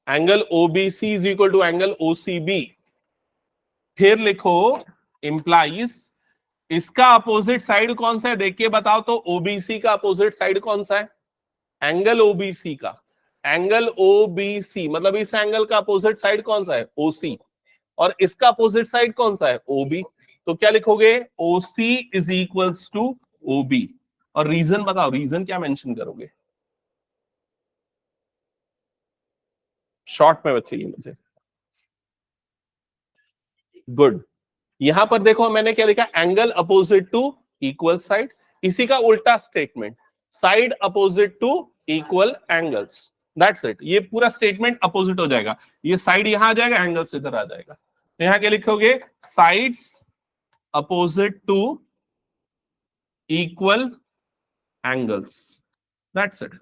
angle OBC is equal to angle OCB. फिर लिखो इंप्लाइज, इसका अपोजिट साइड कौन सा है? देख के बताओ तो, ओबीसी का अपोजिट साइड कौन सा है? एंगल ओबीसी का। एंगल ओबीसी मतलब इस एंगल का अपोजिट साइड कौन सा है? ओसी। और इसका अपोजिट साइड कौन सा है? ओबी। तो क्या लिखोगे? ओसी इज इक्वल्स टू ओबी। और रीजन बताओ, रीजन क्या मेंशन करोगे? शॉर्ट में बताइए मुझे। गुड। यहां पर देखो मैंने क्या लिखा? Angle opposite to equal side. इसी का उल्टा statement, side opposite to equal angles, that's it. ये पूरा स्टेटमेंट अपोजिट हो जाएगा। ये साइड यहां आ जाएगा, एंगल्स इधर आ जाएगा। तो यहां क्या लिखोगे? Sides opposite to equal angles, that's it.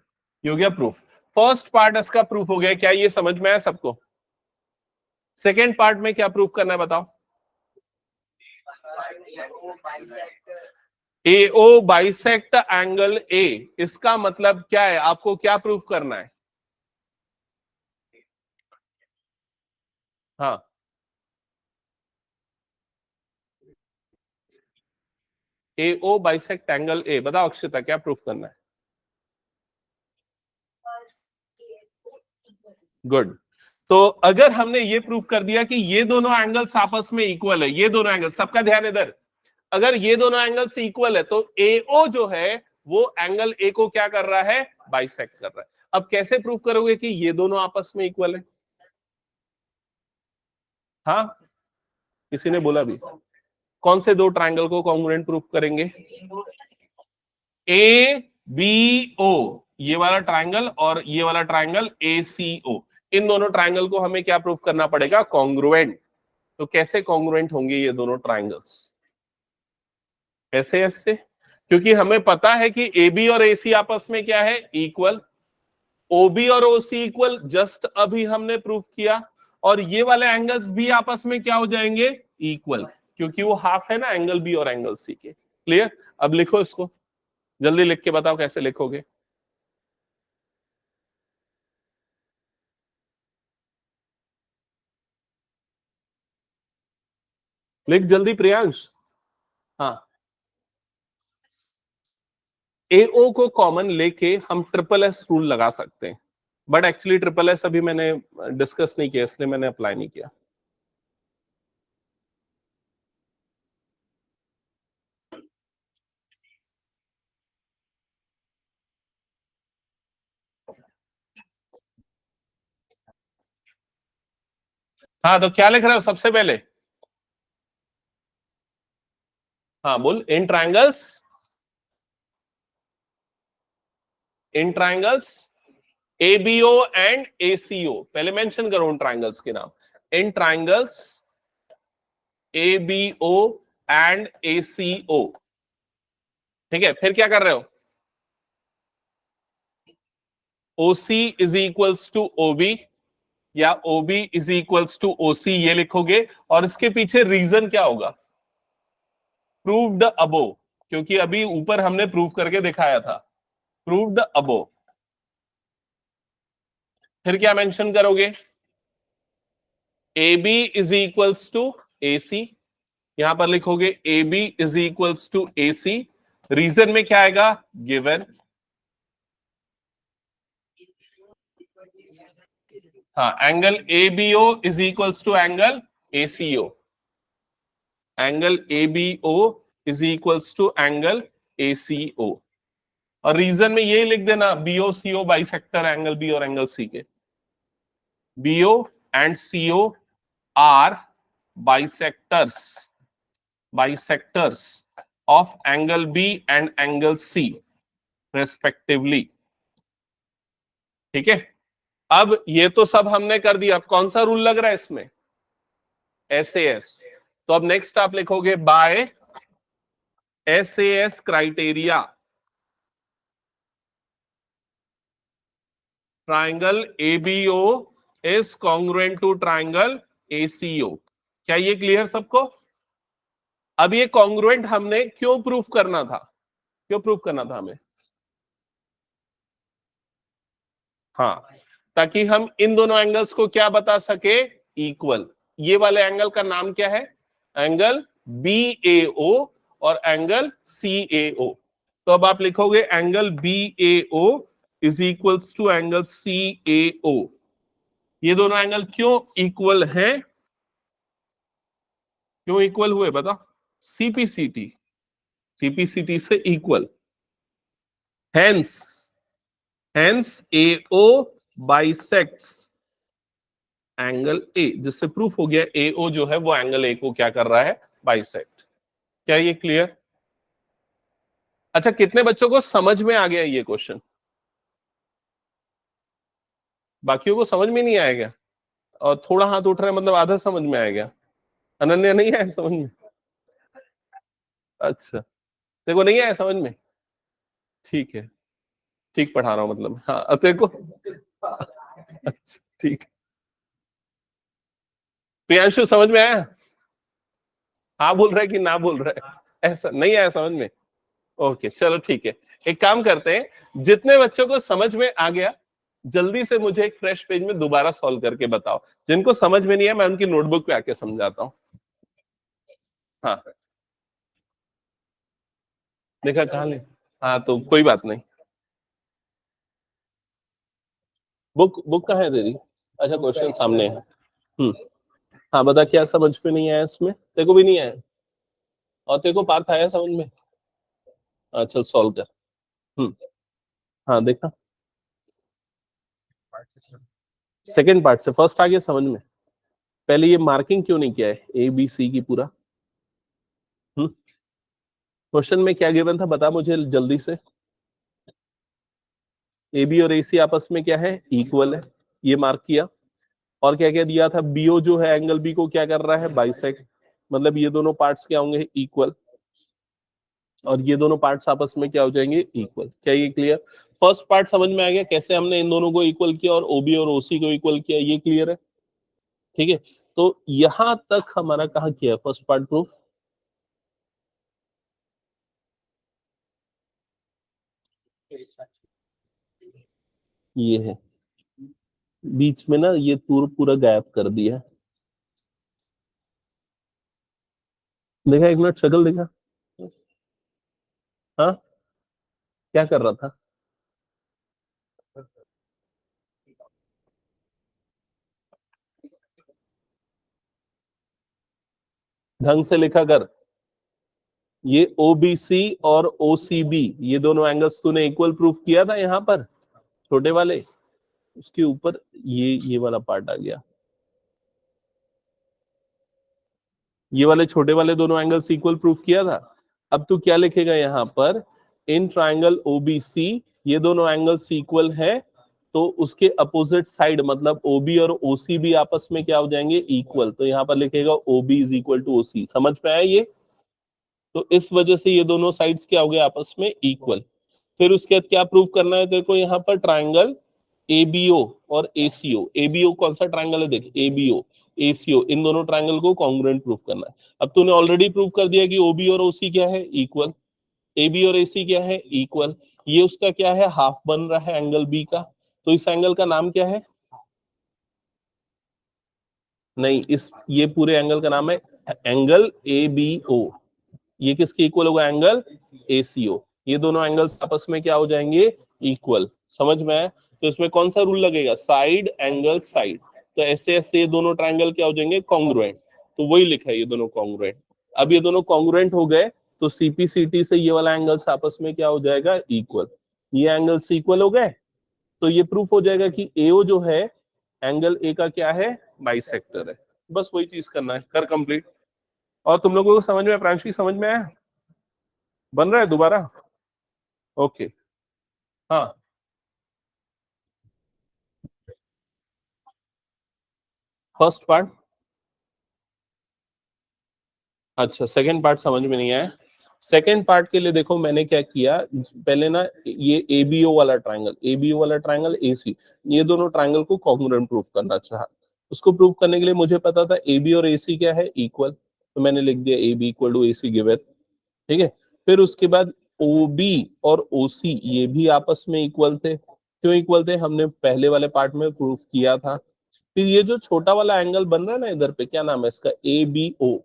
ये हो गया प्रूफ। फर्स्ट पार्ट इसका प्रूफ हो गया। क्या ये समझ में आया सबको? सेकेंड पार्ट में क्या प्रूफ करना है बताओ। AO बाइसेक्ट एंगल A, इसका मतलब क्या है, आपको क्या प्रूफ करना है? हाँ, AO बाइसेक्ट एंगल A, बताओ अक्षिता क्या प्रूफ करना है? गुड। तो अगर हमने ये प्रूफ कर दिया कि ये दोनों एंगल्स आपस में इक्वल है, ये दोनों एंगल, सबका ध्यान इधर, अगर ये दोनों एंगल्स इक्वल है तो AO जो है वो एंगल A को क्या कर रहा है, बाइसेक्ट कर रहा है। अब कैसे प्रूफ करोगे कि ये दोनों आपस में इक्वल है? हाँ, किसी ने बोला भी, कौन से दो ट्रायंगल को कॉन्ग्रुएंट प्रूफ करेंगे? ABO, ये वाला ट्रायंगल और ये वाला ट्रायंगल ACO, इन दोनों ट्रायंगल को हमें क्या प्रूफ करना पड़ेगा, कॉन्ग्रुएंट। तो कैसे कॉन्ग्रुएंट होंगे ये दोनों ट्रायंगल्स? ऐसे ऐसे, क्योंकि हमें पता है कि AB और AC आपस में क्या है, इक्वल। OB और OC इक्वल, जस्ट अभी हमने प्रूफ किया। और ये वाले एंगल्स भी आपस में क्या हो जाएंगे, इक्वल, क्योंकि वो हाफ है ना एंगल B और एंगल C के। क्लियर? अब लिखो इसको, जल्दी लिख के बताओ कैसे लिखोगे। लिख जल्दी प्रियांश। हाँ, AO को कॉमन लेके हम ट्रिपल एस रूल लगा सकते हैं, बट एक्चुअली ट्रिपल एस अभी मैंने डिस्कस नहीं किया, इसलिए मैंने अप्लाई नहीं किया। हाँ, तो क्या लिख रहे हो सबसे पहले? हाँ बोल, in triangles ABO and ACO, पहले मेंशन करो उन ट्राइंगल्स के नाम। In triangles ABO and ACO, ठीक है, फिर क्या कर रहे हो? OC is equals to OB या OB is equals to OC, ये लिखोगे। और इसके पीछे रीजन क्या होगा, प्रूव्ड अबो, क्योंकि अभी ऊपर हमने प्रूव करके दिखाया था, प्रूव्ड अबो। फिर क्या मेंशन करोगे, AB is equals to AC, यहां पर लिखोगे AB is equals to AC। Reason में क्या आएगा, गिवन। हाँ, angle ABO is equals to angle ACO, angle ABO is equals to angle ACO। और रीजन में यही लिख देना, BOCO बाइसेक्टर एंगल B और एंगल C के। BO and CO are bisectors of angle B and angle C respectively. ठीक है, अब ये तो सब हमने कर दिया, अब कौन सा रूल लग रहा है इसमें, SAS। तो अब नेक्स्ट आप लिखोगे by SAS criteria, triangle ABO is congruent to triangle ACO। क्या ये क्लियर सबको? अब ये कॉन्ग्रुएंट हमने क्यों प्रूफ करना था, क्यों प्रूफ करना था हमें? हाँ, ताकि हम इन दोनों एंगल्स को क्या बता सके, इक्वल। ये वाले एंगल का नाम क्या है, एंगल BAO और एंगल CAO। तो अब आप लिखोगे angle BAO is equals to angle CAO। ये दोनों एंगल क्यों इक्वल हैं, क्यों इक्वल हुए बता? CPCT से equal, hence AO bisects angle A, जिससे प्रूफ हो गया AO जो है वो एंगल A को क्या कर रहा है, बाइसेक्ट। क्या ये क्लियर? अच्छा, कितने बच्चों को समझ में आ गया ये क्वेश्चन? बाकियों को समझ में नहीं आएगा? और थोड़ा हाथ उठ रहा है मतलब आधा समझ में आएगा। अनन्या नहीं आया समझ में? अच्छा, देखो नहीं आया समझ में, ठीक है, ठीक पढ़ा रहा हूं मतलब, हाँ तेरे को अच्छा ठीक। प्रियांशु समझ में आया? हाँ बोल रहा है कि ना बोल रहा है? ऐसा नहीं आया समझ में? ओके चलो ठीक है, एक काम करते हैं, जितने बच्चों को समझ में आ गया जल्दी से मुझे एक फ्रेश पेज में दोबारा सॉल्व करके बताओ। जिनको समझ में नहीं है मैं उनकी नोटबुक पे आके समझाता हूँ। हाँ देखा कहाँ ले? हाँ तो कोई बात नहीं। बुक बुक कहाँ है तेरी? अच्छा क्वेश्चन सामने है। हम्म। हाँ बता क्या समझ में नहीं आया इसमें? तेरे को भी नहीं आया और तेरे को पार्थ आया समझ में? हाँ चल सॉल्व कर। हम्म। हाँ देखा, सेकंड पार्ट से फर्स्ट आ गया समझ में? पहले ये मार्किंग क्यों नहीं किया है ए बी सी की पूरा? हम्म। क्वेश्चन में क्या गिवन था बता मुझे जल्दी से। ए बी और ए सी आपस में क्या है? इक्वल है, ये मार्क किया। और क्या क्या दिया था? बीओ जो है एंगल बी को क्या कर रहा है? बाइसेक्ट। मतलब ये दोनों पार्ट्स क्या होंगे? इक्वल। और ये दोनों पार्ट्स आपस में क्या हो जाएंगे? इक्वल। क्या ये क्लियर? फर्स्ट पार्ट समझ में आ गया कैसे हमने इन दोनों को इक्वल किया और ओबी और ओसी को इक्वल किया, ये क्लियर है? ठीक है, तो यहां तक हमारा कहा किया फर्स्ट पार्ट प्रूफ। ये है, बीच में ना ये पूरा पूरा गायब कर दिया। देखा एक मिनट शक्ल देखा? हाँ क्या कर रहा था? ढंग से लिखा कर। ये ओबीसी और ओसीबी ये दोनों एंगल्स तूने इक्वल प्रूफ किया था यहाँ पर, छोटे वाले। उसके ऊपर ये वाला पार्ट आ गया, ये वाले छोटे वाले दोनों एंगल्स इक्वल प्रूफ किया था। अब तू क्या लिखेगा यहाँ पर? इन ट्राइंगल ओबीसी ये दोनों एंगल्स इक्वल है, तो उसके अपोजिट साइड मतलब ओबी और ओसी भी आपस में क्या हो जाएंगे? इक्वल। तो यहाँ पर लिखेगा ओबी इज इक्वल टू ओसी। समझ में आया ये? तो इस वजह से ये दोनों साइड्स क्या हो गए? आपस में इक्वल। फिर उसके बाद क्या प्रूव करना है तेरे को? यहाँ पर ट्राइंगल एबीओ और एसीओ। एबीओ कौन सा ट्राइंगल है? देख, एबीओ एसीओ, इन दोनों ट्राइंगल को कॉन्ग्रुएंट प्रूव करना है। अब तूने ऑलरेडी प्रूव कर दिया कि ओबी और ओसी क्या है? इक्वल। एबी और एसी क्या है? इक्वल। ये उसका क्या है? हाफ बन रहा है एंगल बी का। तो इस एंगल का नाम क्या है? नहीं, इस ये पूरे एंगल का नाम है एंगल एबीओ। ये किसके इक्वल होगा? Angle ACO. ये दोनों एंगल्स आपस में क्या हो जाएंगे? इक्वल। समझ में आया? तो इसमें कौन सा रूल लगेगा? Side angle side. तो ऐसे ऐसे ये दोनों ट्राइंगल क्या हो जाएंगे? कॉन्ग्रुएंट। तो वही लिखा है ये दोनों कॉन्ग्रुएंट। अब ये दोनों कॉन्ग्रुएंट हो गए तो सीपीसीटी से ये वाला एंगल्स आपस में क्या हो जाएगा? इक्वल। ये एंगल्स इक्वल हो गए तो ये प्रूफ हो जाएगा कि एओ जो है एंगल ए का क्या है? बाइसेक्टर है। बस वही चीज करना है, कर कंप्लीट। और तुम लोगों को समझ में, प्रांशी समझ में आया? बन रहा है दोबारा? ओके। हाँ फर्स्ट पार्ट। अच्छा सेकंड पार्ट समझ में नहीं आया? सेकंड पार्ट के लिए देखो मैंने क्या किया, पहले ना ये एबीओ वाला ट्राइंगल एसी, ये दोनों ट्राइंगल को कॉन्ग्रुएंट प्रूफ करना चाहा। उसको प्रूफ करने के लिए मुझे पता था एबी और एसी क्या है? इक्वल। तो मैंने लिख दिया A B equal to A C given. ठीक है, फिर उसके बाद ओ बी और ओ सी ये भी आपस में इक्वल थे। क्यों इक्वल थे? हमने पहले वाले पार्ट में प्रूफ किया था। फिर ये जो छोटा वाला एंगल बन रहा है ना इधर पे, क्या नाम है इसका? ए बी ओ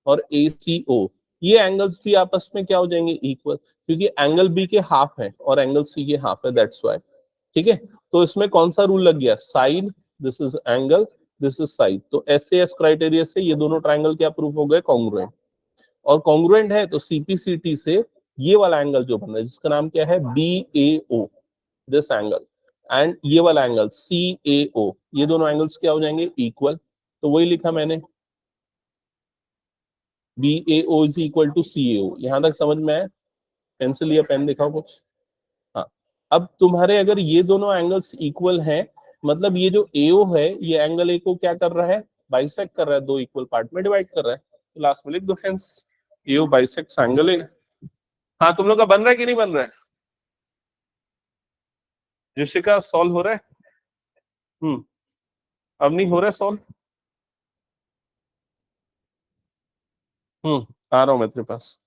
और ए सी ओ, ये एंगल्स भी आपस में क्या हो जाएंगे? इक्वल। क्योंकि एंगल बी के हाफ है और एंगल सी के हाफ है, दैट्स व्हाई। ठीक है, तो इसमें कौन सा रूल लग गया? Side, this is angle, this is side. तो एस क्राइटेरिया से ये दोनों ट्राइंगल क्या प्रूफ हो गए? कॉन्ग्रुएंट। और कॉन्ग्रुएंट है तो सीपीसीटी से ये वाला एंगल जो बन रहा है जिसका नाम क्या है? B A O, this angle, and ये वाला एंगल सी ए ओ, ये दोनों एंगल्स क्या हो जाएंगे? इक्वल। तो वही लिखा मैंने, B A O is equal to C A O. यहां तक समझ में आया? पेंसिल या पेन दिखाओ कुछ। हाँ, अब तुम्हारे अगर ये दोनों एंगल्स इक्वल हैं, मतलब ये जो एओ है ये एंगल ए को क्या कर रहा है? बाइसेक्ट कर रहा है, दो इक्वल पार्ट में डिवाइड कर रहा है। तो लास्ट में लिख दो हेंस एओ बाइसेक्ट्स एंगल ए। हाँ तुम लोग का बन रहा है कि नहीं बन रहा है? जिशिका सॉल्व हो रहा है? अब नहीं हो रहा है सॉल्व? आ रहा हूं मैं तेरे पास।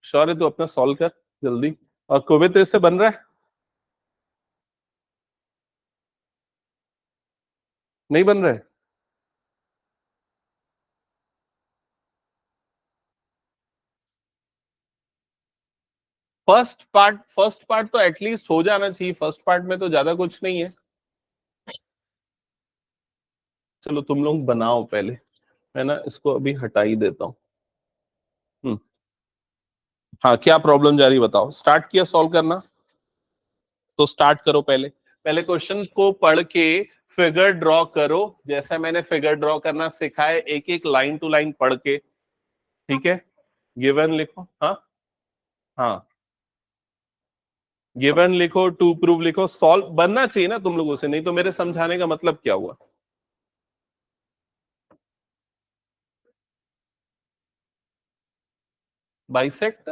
शौर्य तू अपना सॉल्व कर जल्दी। और कोविद तेरे से बन रहा है? नहीं बन रहा है? फर्स्ट पार्ट तो एटलीस्ट हो जाना चाहिए, फर्स्ट पार्ट में तो ज्यादा कुछ नहीं है। चलो तुम लोग बनाओ पहले, मैं ना इसको अभी हटा ही देता हूँ। हम्म। हाँ, क्या प्रॉब्लम जा रही बताओ, स्टार्ट किया सॉल्व करना? तो स्टार्ट करो पहले। पहले क्वेश्चन को पढ़ के फिगर ड्रॉ करो, जैसा मैंने फिगर ड्रॉ करना सिखाया, एक एक लाइन टू लाइन पढ़ के। ठीक है, गिवन लिखो। हाँ हाँ, गिवन लिखो, टू प्रूव लिखो, सॉल्व बनना चाहिए ना तुम लोगों से, नहीं तो मेरे समझाने का मतलब क्या हुआ? बाइसेक्ट।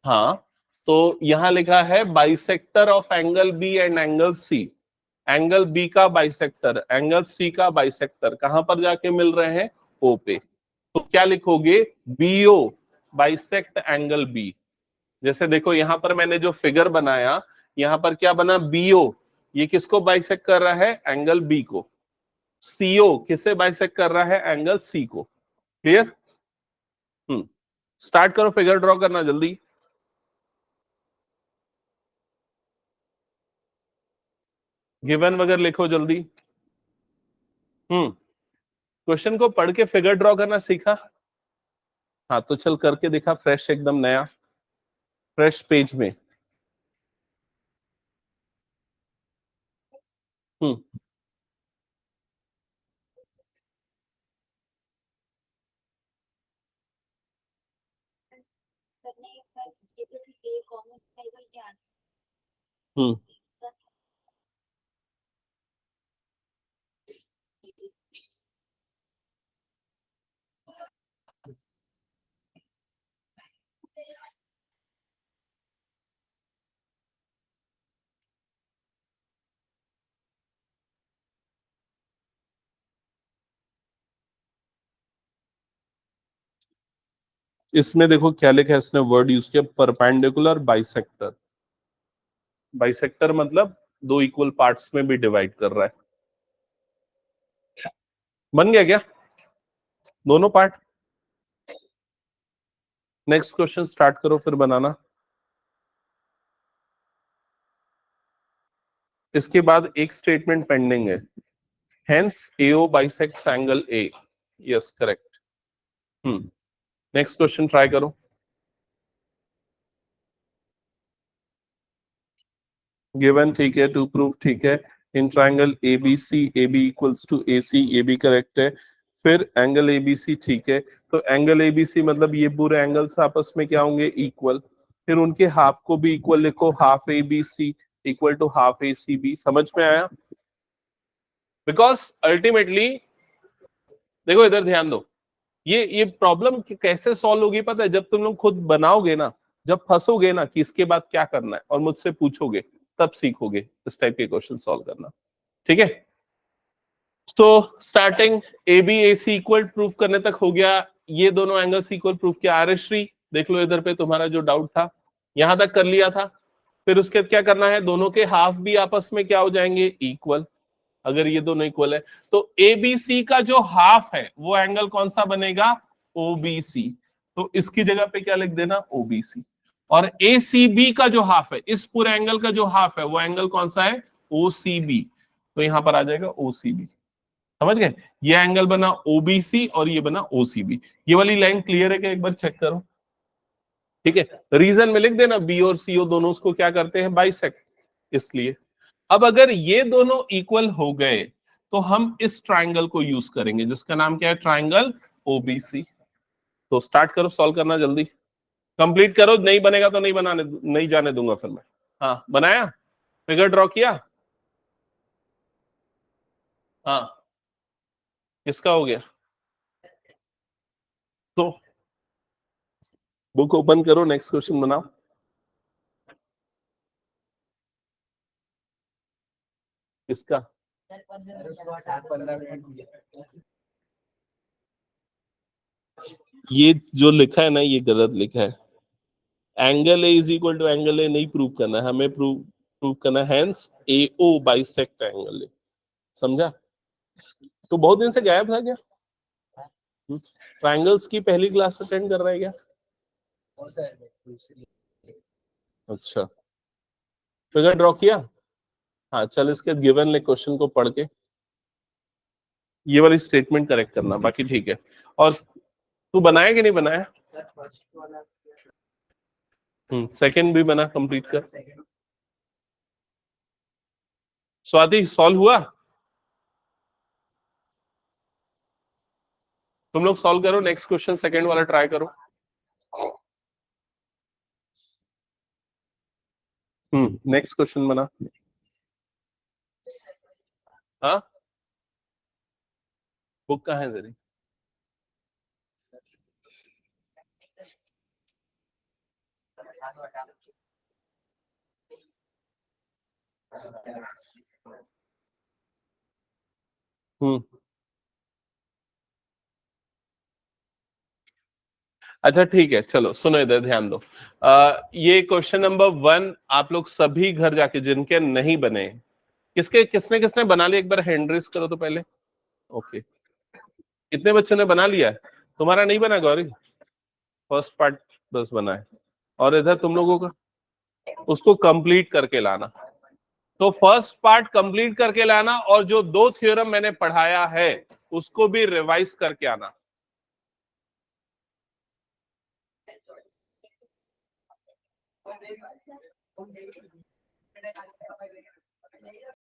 हाँ, तो यहां लिखा है bisector of angle B and angle C. Angle B का बाइसेक्टर, एंगल सी का बाइसेक्टर कहां पर जाके मिल रहे हैं? ओ पे। तो क्या लिखोगे? BO bisect angle B. जैसे देखो यहां पर मैंने जो फिगर बनाया, यहां पर क्या बना? बीओ, ये किसको बाइसेक्ट कर रहा है? एंगल बी को। सीओ किसे बाइसेक्ट कर रहा है? एंगल सी को। क्लियर? हम्म। स्टार्ट करो फिगर ड्रॉ करना जल्दी। गिवन वगैरह लिखो जल्दी। हम्म। क्वेश्चन को पढ़ के फिगर ड्रॉ करना सीखा? हाँ, तो चल करके दिखा, फ्रेश एकदम नया, फ्रेश पेज में। हम्म। हम्म। इसमें देखो क्या लिखा है, इसने वर्ड यूज किया, परपेंडिकुलर बाइसेक्टर। बाइसेक्टर मतलब दो इक्वल पार्ट्स में भी डिवाइड कर रहा है। बन गया क्या दोनों पार्ट? नेक्स्ट क्वेश्चन स्टार्ट करो फिर बनाना। इसके बाद एक स्टेटमेंट पेंडिंग है। Hence AO bisects angle A. Yes correct. Hmm. Next question try करो। गिवन ठीक है, टू प्रूफ ठीक है। In triangle A B C A B equals to A C, A B correct है। फिर एंगल ए बी सी ठीक है। तो एंगल ए बी सी मतलब ये पूरे एंगल्स आपस में क्या होंगे? इक्वल। फिर उनके हाफ को भी इक्वल लिखो, half A B C equal to half A C B. समझ में आया? बिकॉज अल्टीमेटली देखो, इधर ध्यान दो, ये प्रॉब्लम कैसे सॉल्व होगी पता है? जब तुम लोग खुद बनाओगे ना, जब फंसोगे ना कि इसके बाद क्या करना है और मुझसे पूछोगे, तब सीखोगे इस टाइप के क्वेश्चन सॉल्व करना। ठीक है, तो starting A B A C equal proof करने तक हो गया। ये दोनों एंगल्स इक्वल प्रूफ किया। आरश्री देख लो इधर पे, तुम्हारा जो डाउट था यहां तक कर लिया था। फिर उसके बाद क्या करना है? दोनों के हाफ भी आपस में क्या हो जाएंगे? इक्वल। अगर ये दोनों इक्वल है तो ए बी सी का जो हाफ है वो एंगल कौन सा बनेगा? O B C. तो इसकी जगह पे क्या लिख देना? O B C. और ए सी बी का जो हाफ है, इस पूरे एंगल का जो हाफ है, वो एंगल कौन सा है? ओ सी बी। तो यहां पर आ जाएगा ओ सी बी। समझ गए? ये एंगल बना ओबीसी और ये बना ओसीबी। ये वाली लाइन क्लियर है क्या? एक बार चेक करो। ठीक है, रीजन में लिख देना, बी और सी दोनों उसको क्या करते हैं? बाइसेक्ट। इसलिए अब अगर ये दोनों इक्वल हो गए तो हम इस ट्राइंगल को यूज करेंगे जिसका नाम क्या है? Triangle OBC. तो स्टार्ट करो सॉल्व करना जल्दी, कंप्लीट करो, नहीं बनेगा तो नहीं जाने दूंगा फिर मैं। हाँ बनाया, फिगर ड्रॉ किया। हाँ, किसका हो गया? तो बुक ओपन करो, नेक्स्ट क्वेश्चन बनाओ। किसका? ये जो लिखा है ना ये गलत लिखा है। Angle A is equal to angle A नहीं प्रूव करना है हमें, प्रूव करना है hence A O bisect angle A. समझा? तो बहुत दिन से गायब था क्या? ट्रायंगल्स की पहली क्लास अटेंड कर रहा है क्या? अच्छा, फिगर ड्रॉ किया? हाँ चल, इसके गिवन क्वेश्चन को पढ़ के ये वाली स्टेटमेंट करेक्ट करना, बाकी ठीक है। और तू बनाया कि नहीं बनाया? सेकंड भी बना, कंप्लीट कर। स्वाति सॉल्व हुआ? तुम लोग सॉल्व करो, नेक्स्ट क्वेश्चन सेकंड वाला ट्राई करो। नेक्स्ट क्वेश्चन बना। हाँ, बुक कहाँ है तेरी? हम्म अच्छा ठीक है, चलो सुनो इधर ध्यान दो। ये क्वेश्चन नंबर 1 आप लोग सभी घर जाके जिनके नहीं बने, किसने किसने बना लिया एक बार हैंड रेज करो तो पहले। ओके, कितने बच्चों ने बना लिया है? तुम्हारा नहीं बना गौरी? फर्स्ट पार्ट बस बना है। और इधर तुम लोगों का उसको कंप्लीट करके लाना। तो फर्स्ट पार्ट कंप्लीट करके लाना, और जो 2 थ्योरम मैंने पढ़ाया है उसको भी रिवाइज करके आना।